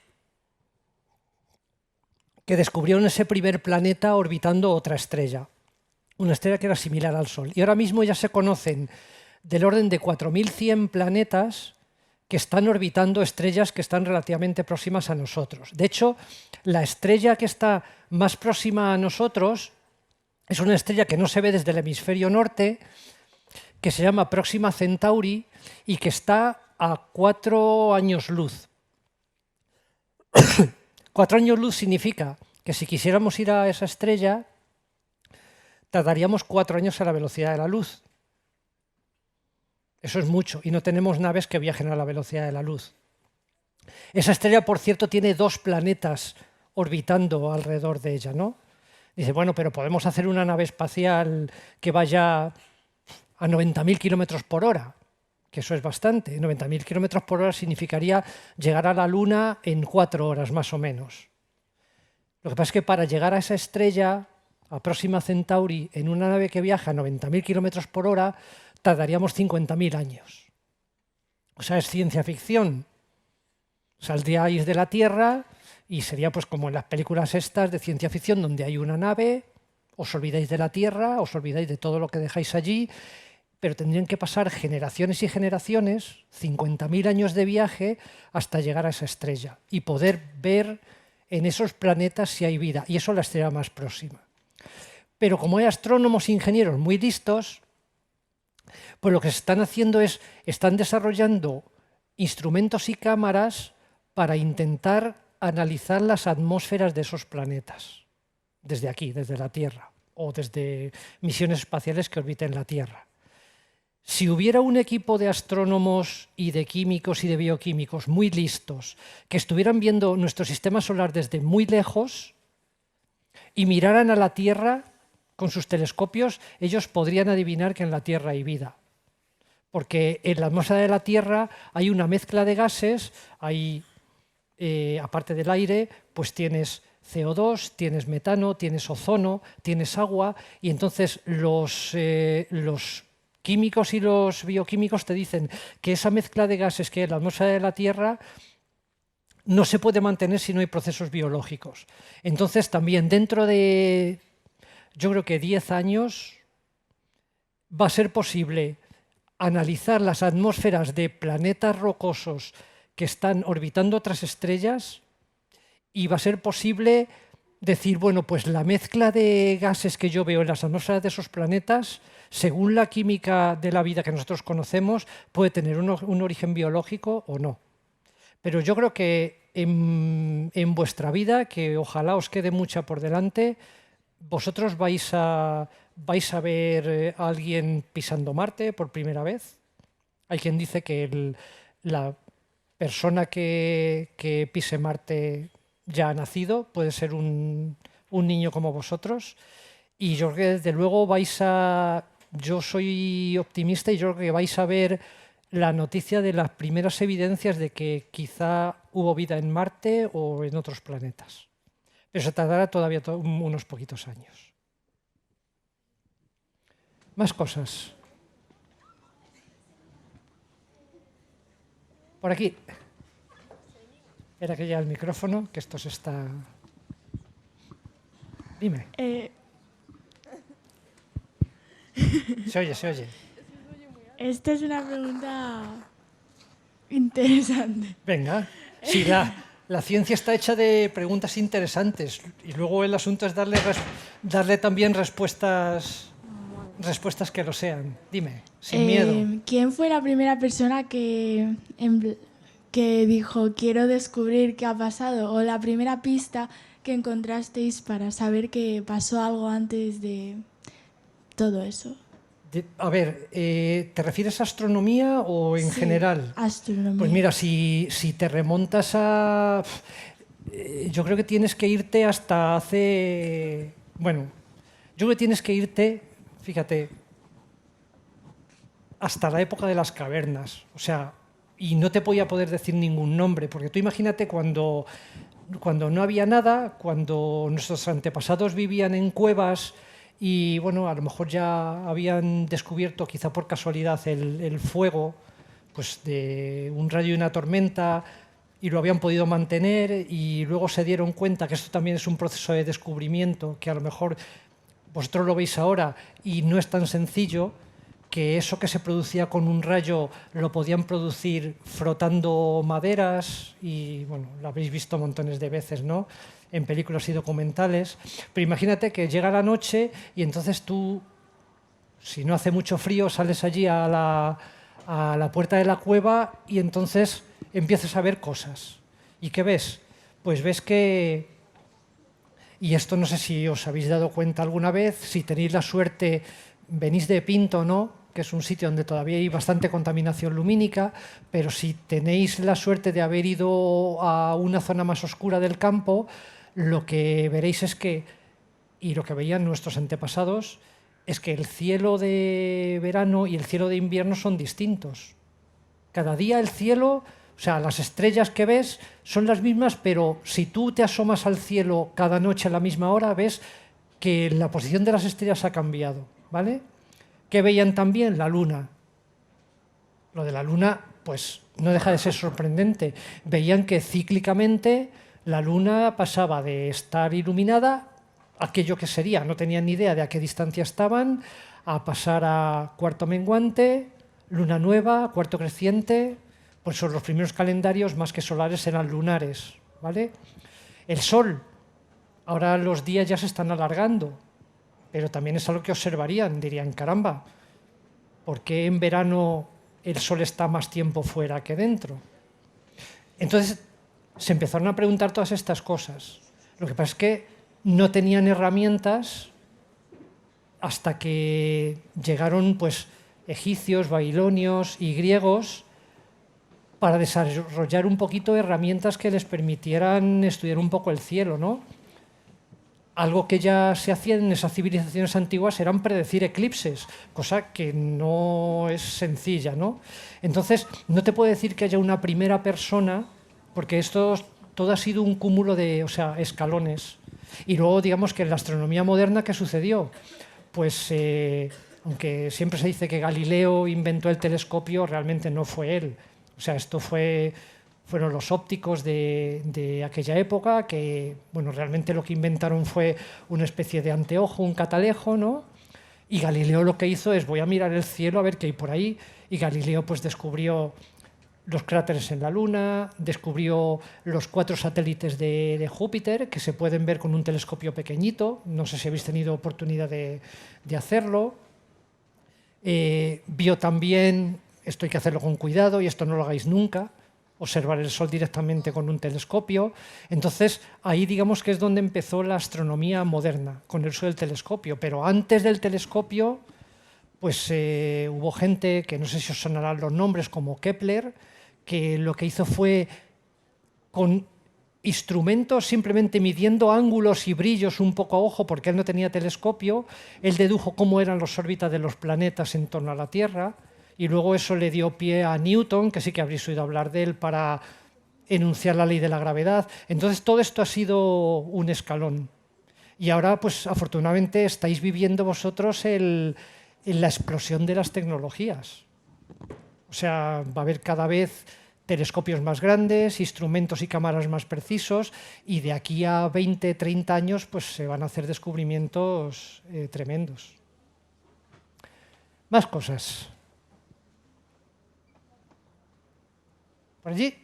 que descubrieron ese primer planeta orbitando otra estrella, una estrella que era similar al Sol. Y ahora mismo ya se conocen del orden de 4.100 planetas que están orbitando estrellas que están relativamente próximas a nosotros. De hecho, la estrella que está más próxima a nosotros es una estrella que no se ve desde el hemisferio norte, que se llama Próxima Centauri y que está a 4 años luz. 4 años luz significa que si quisiéramos ir a esa estrella, tardaríamos 4 años a la velocidad de la luz. Eso es mucho, y no tenemos naves que viajen a la velocidad de la luz. Esa estrella, por cierto, tiene 2 planetas orbitando alrededor de ella, ¿no? Dice, bueno, pero podemos hacer una nave espacial que vaya a 90.000 kilómetros por hora, que eso es bastante. 90.000 kilómetros por hora significaría llegar a la Luna en 4 horas, más o menos. Lo que pasa es que para llegar a esa estrella, a Próxima Centauri, en una nave que viaja a 90.000 kilómetros por hora, tardaríamos 50.000 años. O sea, es ciencia ficción. Saldríais de la Tierra y sería pues como en las películas estas de ciencia ficción donde hay una nave, os olvidáis de la Tierra, os olvidáis de todo lo que dejáis allí, pero tendrían que pasar generaciones y generaciones, 50.000 años de viaje, hasta llegar a esa estrella y poder ver en esos planetas si hay vida, y eso es la estrella más próxima. Pero como hay astrónomos e ingenieros muy listos, pues lo que se están haciendo es, están desarrollando instrumentos y cámaras para intentar analizar las atmósferas de esos planetas, desde aquí, desde la Tierra, o desde misiones espaciales que orbiten la Tierra. Si hubiera un equipo de astrónomos y de químicos y de bioquímicos muy listos que estuvieran viendo nuestro sistema solar desde muy lejos y miraran a la Tierra con sus telescopios, ellos podrían adivinar que en la Tierra hay vida. Porque en la atmósfera de la Tierra hay una mezcla de gases, aparte del aire, pues tienes CO2, tienes metano, tienes ozono, tienes agua, y entonces los químicos y los bioquímicos te dicen que esa mezcla de gases que hay en la atmósfera de la Tierra no se puede mantener si no hay procesos biológicos. Entonces también dentro de, yo creo que 10 años, va a ser posible analizar las atmósferas de planetas rocosos que están orbitando otras estrellas y va a ser posible decir, bueno, pues la mezcla de gases que yo veo en las atmósferas de esos planetas, según la química de la vida que nosotros conocemos, puede tener un origen biológico o no. Pero yo creo que en vuestra vida, que ojalá os quede mucha por delante, vosotros vais a ver a alguien pisando Marte por primera vez. Hay quien dice que la persona que pise Marte ya ha nacido, puede ser un niño como vosotros. Y yo creo que desde luego yo soy optimista y yo creo que vais a ver la noticia de las primeras evidencias de que quizá hubo vida en Marte o en otros planetas. Pero se tardará todavía unos poquitos años. Más cosas. Por aquí. Espera que llegue el micrófono, que esto se está... Dime. Se oye, se oye. Esta es una pregunta interesante. Venga. Sí, la ciencia está hecha de preguntas interesantes y luego el asunto es darle también respuestas que lo sean. Dime, sin miedo. ¿Quién fue la primera persona que dijo quiero descubrir qué ha pasado? O la primera pista que encontrasteis para saber que pasó algo antes de todo eso. A ver, ¿te refieres a astronomía o en general? Astronomía. Pues mira, si te remontas a... yo creo que tienes que irte hasta hace... Bueno, yo creo que tienes que irte, fíjate, hasta la época de las cavernas. O sea, y no te voy a poder decir ningún nombre, porque tú imagínate cuando no había nada, cuando nuestros antepasados vivían en cuevas y bueno, a lo mejor ya habían descubierto, quizá por casualidad, el fuego pues de un rayo y una tormenta y lo habían podido mantener y luego se dieron cuenta que esto también es un proceso de descubrimiento, que a lo mejor vosotros lo veis ahora y no es tan sencillo, que eso que se producía con un rayo lo podían producir frotando maderas y, bueno, lo habéis visto montones de veces, ¿no?, en películas y documentales. Pero imagínate que llega la noche y entonces tú, si no hace mucho frío, sales allí a la puerta de la cueva y entonces empiezas a ver cosas. ¿Y qué ves? Pues ves que, y esto no sé si os habéis dado cuenta alguna vez, si tenéis la suerte, venís de Pinto, ¿no?, que es un sitio donde todavía hay bastante contaminación lumínica, pero si tenéis la suerte de haber ido a una zona más oscura del campo, lo que veréis es que, y lo que veían nuestros antepasados, es que el cielo de verano y el cielo de invierno son distintos. Cada día el cielo, o sea, las estrellas que ves son las mismas, pero si tú te asomas al cielo cada noche a la misma hora, ves que la posición de las estrellas ha cambiado, ¿vale? ¿Qué veían también? La luna. Lo de la luna, pues no deja de ser sorprendente. Veían que cíclicamente la luna pasaba de estar iluminada, aquello que sería, no tenían ni idea de a qué distancia estaban, a pasar a cuarto menguante, luna nueva, cuarto creciente. Pues son los primeros calendarios más que solares eran lunares, ¿vale? El sol, ahora los días ya se están alargando, pero también es algo que observarían, dirían, caramba, ¿por qué en verano el sol está más tiempo fuera que dentro? Entonces se empezaron a preguntar todas estas cosas. Lo que pasa es que no tenían herramientas hasta que llegaron pues egipcios, babilonios y griegos para desarrollar un poquito herramientas que les permitieran estudiar un poco el cielo, ¿no? Algo que ya se hacía en esas civilizaciones antiguas eran predecir eclipses, cosa que no es sencilla, ¿no? Entonces, no te puedo decir que haya una primera persona, porque esto todo ha sido un cúmulo de, o sea, escalones. Y luego, digamos que en la astronomía moderna, ¿qué sucedió? Pues, aunque siempre se dice que Galileo inventó el telescopio, realmente no fue él. O sea, fueron los ópticos de aquella época que, bueno, realmente lo que inventaron fue una especie de anteojo, un catalejo, ¿no? Y Galileo lo que hizo es, voy a mirar el cielo a ver qué hay por ahí. Y Galileo pues descubrió los cráteres en la Luna, descubrió los 4 satélites de Júpiter, que se pueden ver con un telescopio pequeñito. No sé si habéis tenido oportunidad de hacerlo. Vio también, esto hay que hacerlo con cuidado y esto no lo hagáis nunca, observar el Sol directamente con un telescopio. Entonces, ahí digamos que es donde empezó la astronomía moderna, con el uso del telescopio. Pero antes del telescopio, pues hubo gente, que no sé si os sonarán los nombres, como Kepler, que lo que hizo fue, con instrumentos, simplemente midiendo ángulos y brillos un poco a ojo, porque él no tenía telescopio, él dedujo cómo eran las órbitas de los planetas en torno a la Tierra, y luego eso le dio pie a Newton, que sí que habréis oído hablar de él, para enunciar la ley de la gravedad. Entonces todo esto ha sido un escalón. Y ahora, pues afortunadamente, estáis viviendo vosotros la explosión de las tecnologías. O sea, va a haber cada vez telescopios más grandes, instrumentos y cámaras más precisos, y de aquí a 20, 30 años pues se van a hacer descubrimientos tremendos. Más cosas. ¿Por allí?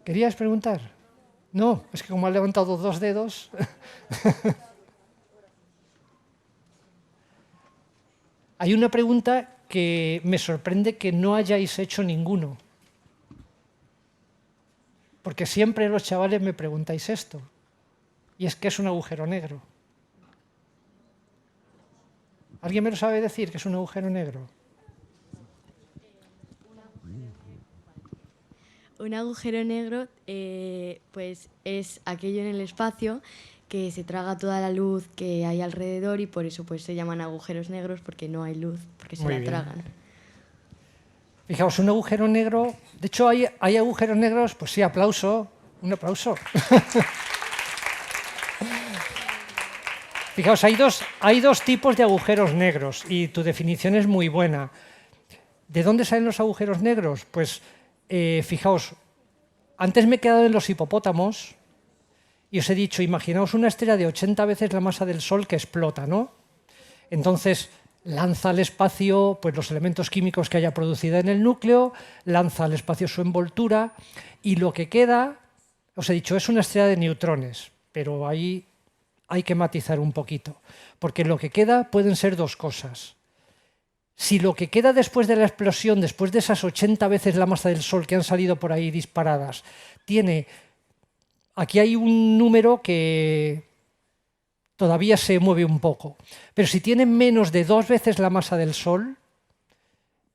¿Querías preguntar? No, es que como has levantado 2 dedos... Hay una pregunta que me sorprende que no hayáis hecho ninguno. Porque siempre los chavales me preguntáis esto. Y es, ¿qué es un agujero negro? ¿Alguien me lo sabe decir, qué es un agujero negro? Un agujero negro pues es aquello en el espacio que se traga toda la luz que hay alrededor y por eso pues se llaman agujeros negros, porque no hay luz, porque se Muy la bien. tragan. Fijaos, un agujero negro... De hecho, hay agujeros negros... Pues sí, aplauso. Un aplauso. Fijaos, hay dos tipos de agujeros negros y tu definición es muy buena. ¿De dónde salen los agujeros negros? Pues fijaos, antes me he quedado en los hipopótamos y os he dicho, imaginaos una estrella de 80 veces la masa del Sol que explota, ¿no? Entonces lanza al espacio pues, los elementos químicos que haya producido en el núcleo, lanza al espacio su envoltura y lo que queda, os he dicho, es una estrella de neutrones, pero ahí hay que matizar un poquito, porque lo que queda pueden ser 2 cosas. Si lo que queda después de la explosión, después de esas 80 veces la masa del Sol que han salido por ahí disparadas, tiene... Aquí hay un número que todavía se mueve un poco, pero si tiene menos de 2 veces la masa del Sol,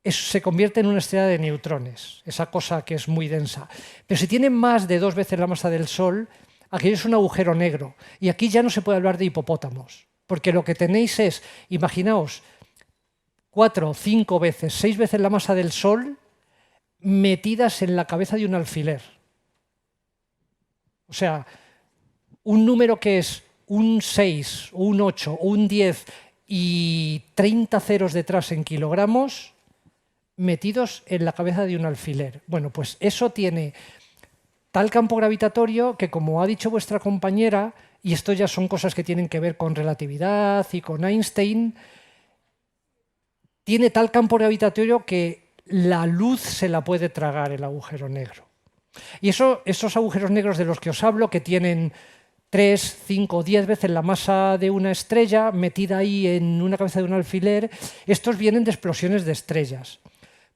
eso se convierte en una estrella de neutrones, esa cosa que es muy densa. Pero si tiene más de 2 veces la masa del Sol, aquello es un agujero negro. Y aquí ya no se puede hablar de hipopótamos, porque lo que tenéis es, imaginaos, 4, 5 veces, 6 veces la masa del Sol metidas en la cabeza de un alfiler. O sea, un número que es un 6, o un 8, o un 10 y 30 ceros detrás en kilogramos metidos en la cabeza de un alfiler. Bueno, pues eso tiene tal campo gravitatorio que, como ha dicho vuestra compañera, y esto ya son cosas que tienen que ver con relatividad y con Einstein, tiene tal campo gravitatorio que la luz se la puede tragar el agujero negro. Y esos agujeros negros de los que os hablo, que tienen 3, 5, 10 veces la masa de una estrella metida ahí en una cabeza de un alfiler, estos vienen de explosiones de estrellas.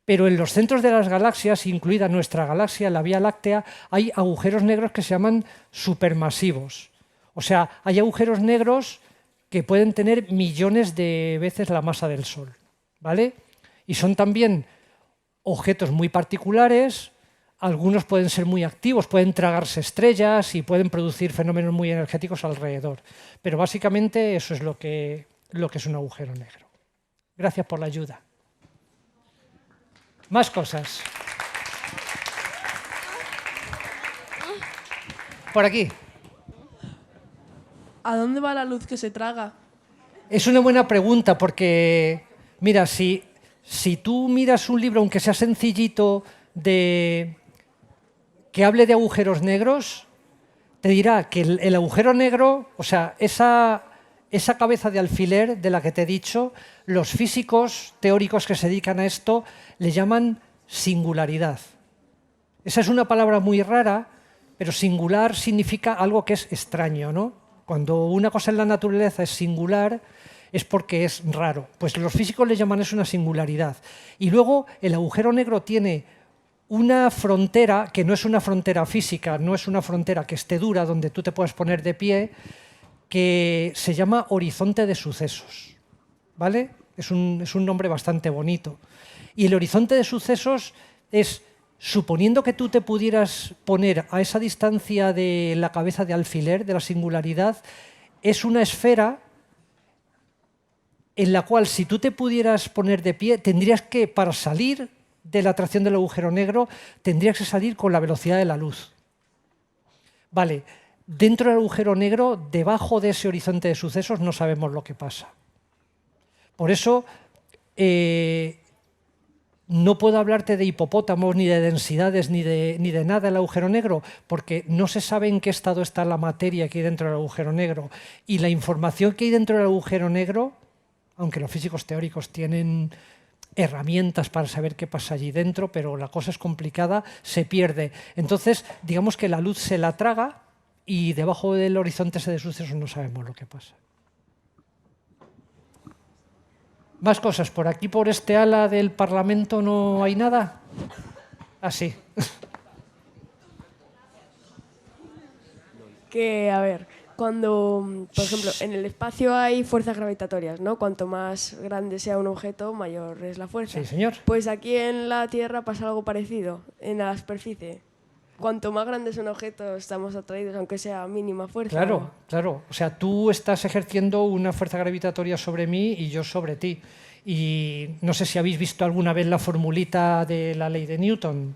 Pero en los centros de las galaxias, incluida nuestra galaxia, la Vía Láctea, hay agujeros negros que se llaman supermasivos. O sea, hay agujeros negros que pueden tener millones de veces la masa del Sol, ¿vale? Y son también objetos muy particulares. Algunos pueden ser muy activos, pueden tragarse estrellas y pueden producir fenómenos muy energéticos alrededor. Pero básicamente eso es lo que es un agujero negro. Gracias por la ayuda. Más cosas. Por aquí. ¿A dónde va la luz que se traga? Es una buena pregunta porque, mira, si tú miras un libro, aunque sea sencillito, que hable de agujeros negros, te dirá que el agujero negro, o sea, esa cabeza de alfiler de la que te he dicho, los físicos teóricos que se dedican a esto le llaman singularidad. Esa es una palabra muy rara, pero singular significa algo que es extraño, ¿no? Cuando una cosa en la naturaleza es singular, es porque es raro. Pues los físicos le llaman eso una singularidad. Y luego el agujero negro tiene una frontera que no es una frontera física, no es una frontera que esté dura, donde tú te puedes poner de pie, que se llama horizonte de sucesos, ¿vale? Es un nombre bastante bonito. Y el horizonte de sucesos es, suponiendo que tú te pudieras poner a esa distancia de la cabeza de alfiler, de la singularidad, es una esfera en la cual, si tú te pudieras poner de pie, tendrías que, para salir de la atracción del agujero negro, tendrías que salir con la velocidad de la luz. Vale, dentro del agujero negro, debajo de ese horizonte de sucesos, no sabemos lo que pasa. Por eso, no puedo hablarte de hipopótamos, ni de densidades, ni de nada del agujero negro, porque no se sabe en qué estado está la materia que hay dentro del agujero negro. Y la información que hay dentro del agujero negro, aunque los físicos teóricos tienen herramientas para saber qué pasa allí dentro, pero la cosa es complicada, se pierde. Entonces, digamos que la luz se la traga y debajo del horizonte ese de sucesos no sabemos lo que pasa. Más cosas. ¿Por aquí, por este ala del Parlamento, no hay nada? Ah, sí. Que, a ver, cuando, por ejemplo, en el espacio hay fuerzas gravitatorias, ¿no? Cuanto más grande sea un objeto, mayor es la fuerza. Sí, señor. Pues aquí en la Tierra pasa algo parecido, en la superficie. Cuanto más grande es un objeto, estamos atraídos, aunque sea mínima fuerza. Claro, ¿no? claro. O sea, tú estás ejerciendo una fuerza gravitatoria sobre mí y yo sobre ti. Y no sé si habéis visto alguna vez la formulita de la ley de Newton.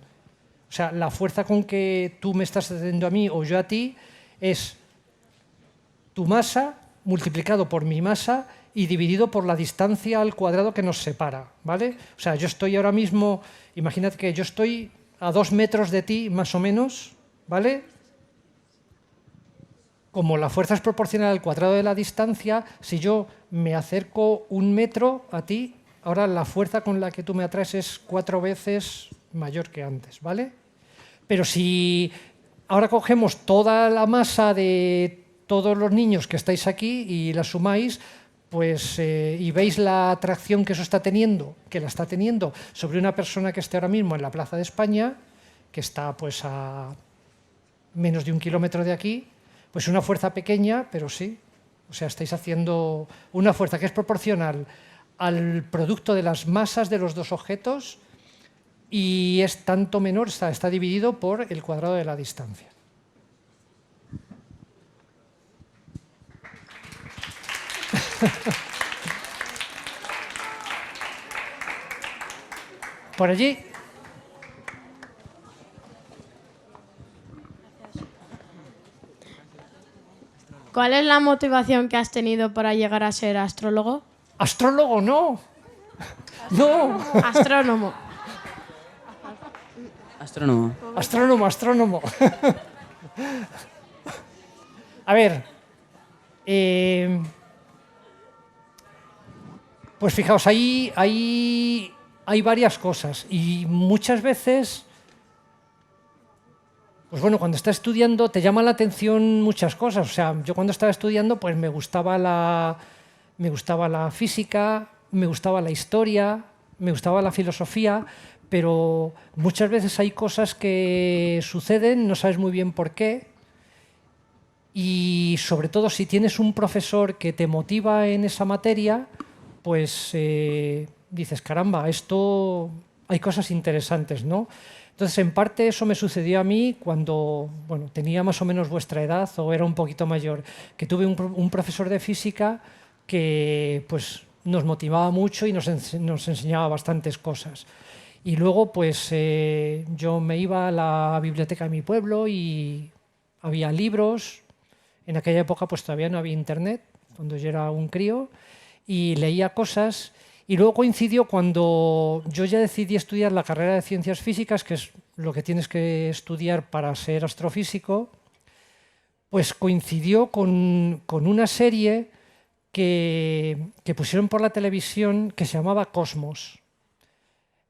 O sea, la fuerza con que tú me estás atrayendo a mí o yo a ti es tu masa multiplicado por mi masa y dividido por la distancia al cuadrado que nos separa, ¿vale? O sea, yo estoy ahora mismo, imagínate que yo estoy a 2 metros de ti, más o menos, ¿vale? Como la fuerza es proporcional al cuadrado de la distancia, si yo me acerco 1 metro a ti, ahora la fuerza con la que tú me atraes es 4 veces mayor que antes, ¿vale? Pero si ahora cogemos toda la masa de todos los niños que estáis aquí y la sumáis, pues, y veis la atracción que eso está teniendo, que la está teniendo sobre una persona que esté ahora mismo en la Plaza de España, que está pues a menos de 1 kilómetro de aquí, pues una fuerza pequeña, pero sí. O sea, estáis haciendo una fuerza que es proporcional al producto de las masas de los dos objetos y es tanto menor, está dividido por el cuadrado de la distancia. Por allí. ¿Cuál es la motivación que has tenido para llegar a ser astrólogo? Astrólogo, no. No. Astrónomo. Astrónomo. Astrónomo. A ver. Pues fijaos, hay varias cosas y muchas veces, pues bueno, cuando estás estudiando te llama la atención muchas cosas. O sea, yo cuando estaba estudiando pues me gustaba la física, me gustaba la historia, me gustaba la filosofía, pero muchas veces hay cosas que suceden, no sabes muy bien por qué, y sobre todo si tienes un profesor que te motiva en esa materia, pues dices, caramba, esto hay cosas interesantes, ¿no? Entonces, en parte eso me sucedió a mí cuando tenía más o menos vuestra edad o era un poquito mayor, que tuve un profesor de física que pues, nos motivaba mucho y nos enseñaba bastantes cosas. Y luego pues yo me iba a la biblioteca de mi pueblo y había libros. En aquella época pues todavía no había internet, cuando yo era un crío, y leía cosas. Y luego coincidió cuando yo ya decidí estudiar la carrera de Ciencias Físicas, que es lo que tienes que estudiar para ser astrofísico, pues coincidió con una serie que pusieron por la televisión que se llamaba Cosmos.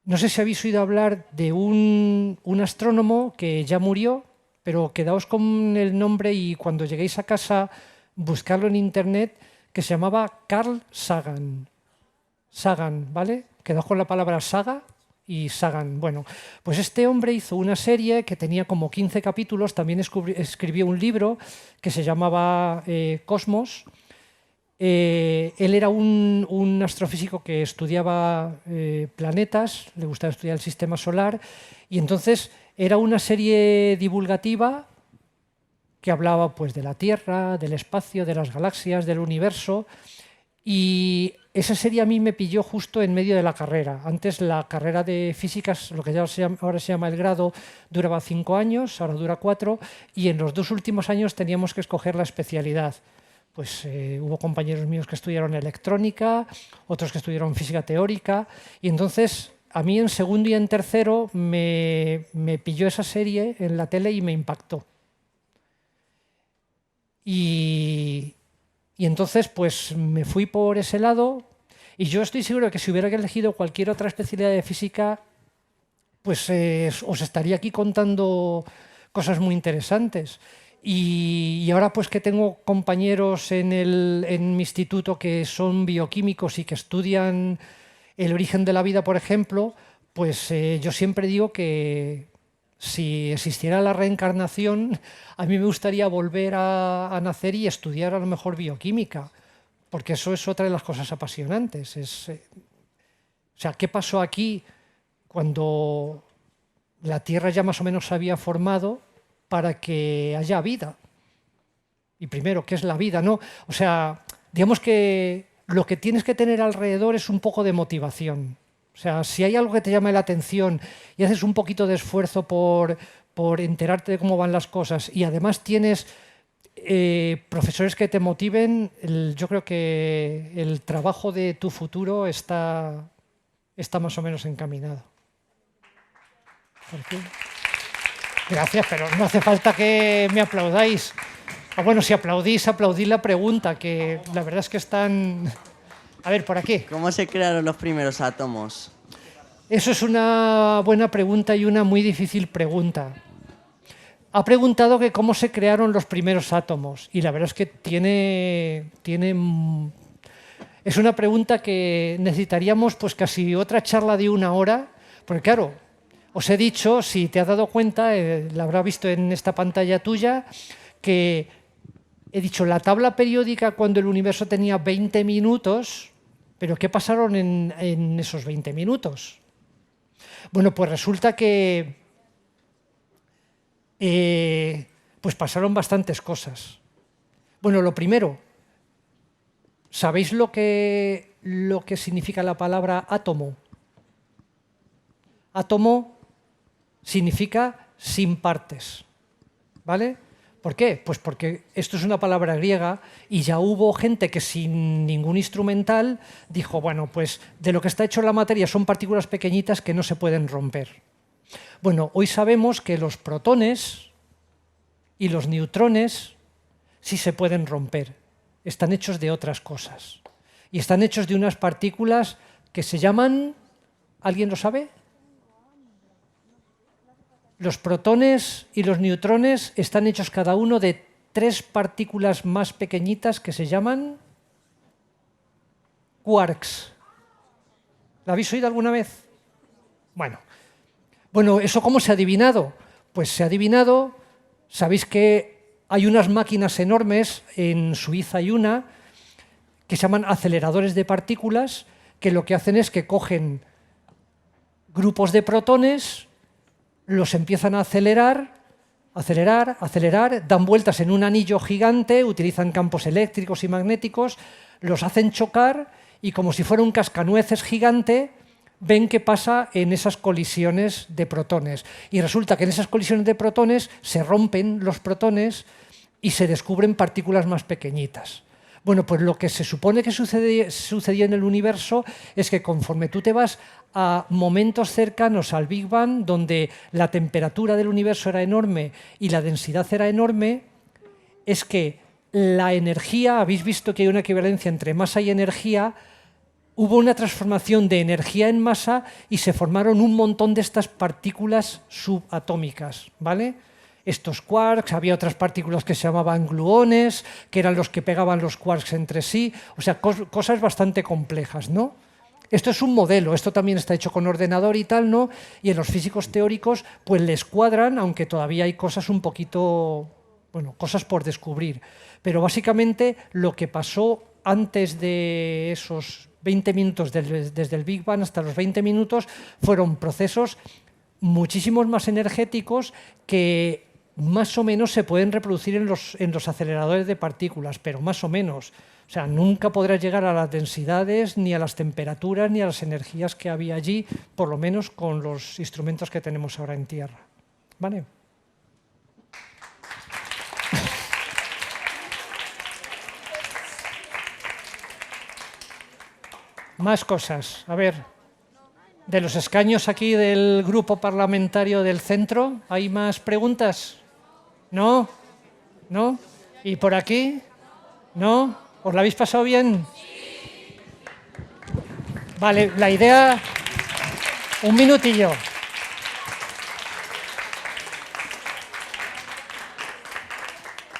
No sé si habéis oído hablar de un astrónomo que ya murió, pero quedaos con el nombre y cuando lleguéis a casa buscarlo en internet, que se llamaba Carl Sagan. Sagan, ¿vale? Quedó con la palabra saga y Sagan. Bueno, pues este hombre hizo una serie que tenía como 15 capítulos, también escribió un libro que se llamaba Cosmos. Él era un astrofísico que estudiaba planetas, le gustaba estudiar el sistema solar, y entonces era una serie divulgativa que hablaba pues, de la Tierra, del espacio, de las galaxias, del universo. Y esa serie a mí me pilló justo en medio de la carrera. Antes la carrera de físicas, lo que ahora se llama el grado, duraba 5 años, ahora dura 4, y en los 2 últimos años teníamos que escoger la especialidad. Pues hubo compañeros míos que estudiaron electrónica, otros que estudiaron física teórica, y entonces a mí en segundo y en tercero me pilló esa serie en la tele y me impactó. Y entonces pues me fui por ese lado y yo estoy seguro que si hubiera elegido cualquier otra especialidad de física, pues os estaría aquí contando cosas muy interesantes. Y ahora pues que tengo compañeros en mi instituto que son bioquímicos y que estudian el origen de la vida, por ejemplo, pues yo siempre digo que si existiera la reencarnación, a mí me gustaría volver a nacer y estudiar a lo mejor bioquímica, porque eso es otra de las cosas apasionantes. O sea, ¿qué pasó aquí cuando la Tierra ya más o menos se había formado para que haya vida? Y primero, ¿qué es la vida? ¿No? O sea, digamos que lo que tienes que tener alrededor es un poco de motivación. O sea, si hay algo que te llama la atención y haces un poquito de esfuerzo por enterarte de cómo van las cosas y además tienes profesores que te motiven, yo creo que el trabajo de tu futuro está más o menos encaminado. Gracias, pero no hace falta que me aplaudáis. Bueno, si aplaudís, aplaudid la pregunta, que la verdad es que están... A ver, por aquí. ¿Cómo se crearon los primeros átomos? Eso es una buena pregunta y una muy difícil pregunta. Ha preguntado que cómo se crearon los primeros átomos y la verdad es que es una pregunta que necesitaríamos pues casi otra charla de 1 hora, porque claro, os he dicho, si te has dado cuenta, la habrás visto en esta pantalla tuya, que he dicho la tabla periódica cuando el universo tenía 20 minutos, pero ¿qué pasaron en esos 20 minutos? Bueno, pues resulta que pues pasaron bastantes cosas. Bueno, lo primero, ¿sabéis lo que significa la palabra átomo? Átomo significa sin partes, ¿vale? ¿Por qué? Pues porque esto es una palabra griega y ya hubo gente que sin ningún instrumental dijo, bueno, pues de lo que está hecho la materia son partículas pequeñitas que no se pueden romper. Bueno, hoy sabemos que los protones y los neutrones sí se pueden romper. Están hechos de otras cosas. Y están hechos de unas partículas que se llaman... ¿Alguien lo sabe? Los protones y los neutrones están hechos cada uno de 3 partículas más pequeñitas que se llaman quarks. ¿La habéis oído alguna vez? Bueno, ¿eso cómo se ha adivinado? Pues se ha adivinado, sabéis que hay unas máquinas enormes, en Suiza hay una, que se llaman aceleradores de partículas, que lo que hacen es que cogen grupos de protones, los empiezan a acelerar, dan vueltas en un anillo gigante, utilizan campos eléctricos y magnéticos, los hacen chocar y como si fuera un cascanueces gigante, ven qué pasa en esas colisiones de protones. Y resulta que en esas colisiones de protones se rompen los protones y se descubren partículas más pequeñitas. Bueno, pues lo que se supone que sucedió en el universo es que conforme tú te vas a momentos cercanos al Big Bang, donde la temperatura del universo era enorme y la densidad era enorme, es que la energía, habéis visto que hay una equivalencia entre masa y energía, hubo una transformación de energía en masa y se formaron un montón de estas partículas subatómicas, ¿vale? Estos quarks, había otras partículas que se llamaban gluones, que eran los que pegaban los quarks entre sí, o sea, cosas bastante complejas, ¿no? Esto es un modelo, esto también está hecho con ordenador y tal, ¿no? Y en los físicos teóricos pues les cuadran, aunque todavía hay cosas un poquito, bueno, cosas por descubrir. Pero básicamente lo que pasó antes de esos 20 minutos, desde el Big Bang hasta los 20 minutos, fueron procesos muchísimos más energéticos que más o menos se pueden reproducir en los aceleradores de partículas, pero más o menos. O sea, nunca podrás llegar a las densidades, ni a las temperaturas, ni a las energías que había allí, por lo menos con los instrumentos que tenemos ahora en Tierra. ¿Vale? Más cosas. A ver, de los escaños aquí del grupo parlamentario del centro, ¿hay más preguntas? ¿No? ¿No? ¿Y por aquí? ¿No? ¿Os la habéis pasado bien? Vale, la idea... Un minutillo.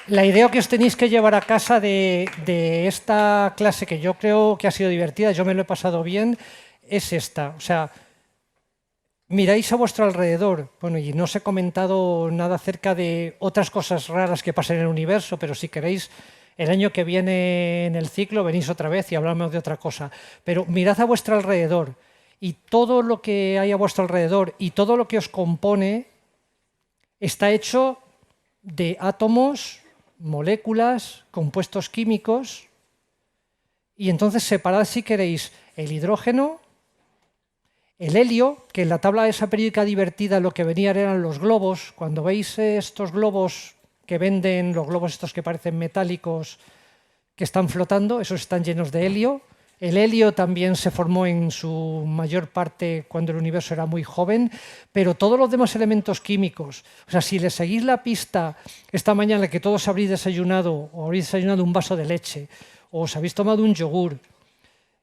La idea que os tenéis que llevar a casa de esta clase, que yo creo que ha sido divertida, yo me lo he pasado bien, es esta. O sea, miráis a vuestro alrededor. Bueno, y no os he comentado nada acerca de otras cosas raras que pasan en el universo, pero si queréis, el año que viene en el ciclo venís otra vez y hablamos de otra cosa. Pero mirad a vuestro alrededor y todo lo que hay a vuestro alrededor y todo lo que os compone está hecho de átomos, moléculas, compuestos químicos, y entonces separad, si queréis, el hidrógeno, el helio, que en la tabla esa periódica divertida lo que venían eran los globos. Cuando veis estos globos que venden, los globos estos que parecen metálicos, que están flotando, esos están llenos de helio. El helio también se formó en su mayor parte cuando el universo era muy joven, pero todos los demás elementos químicos, o sea, si le seguís la pista esta mañana que todos habréis desayunado o habréis desayunado un vaso de leche o os habéis tomado un yogur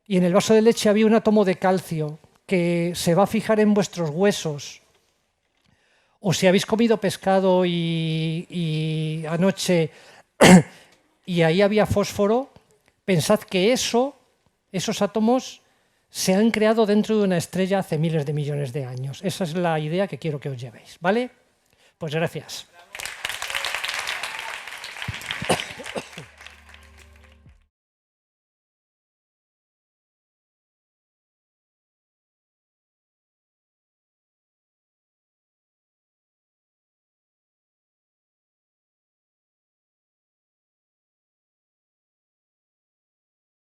y en el vaso de leche había un átomo de calcio que se va a fijar en vuestros huesos, o si habéis comido pescado y anoche y ahí había fósforo, pensad que esos átomos se han creado dentro de una estrella hace miles de millones de años. Esa es la idea que quiero que os llevéis, ¿vale? Pues gracias.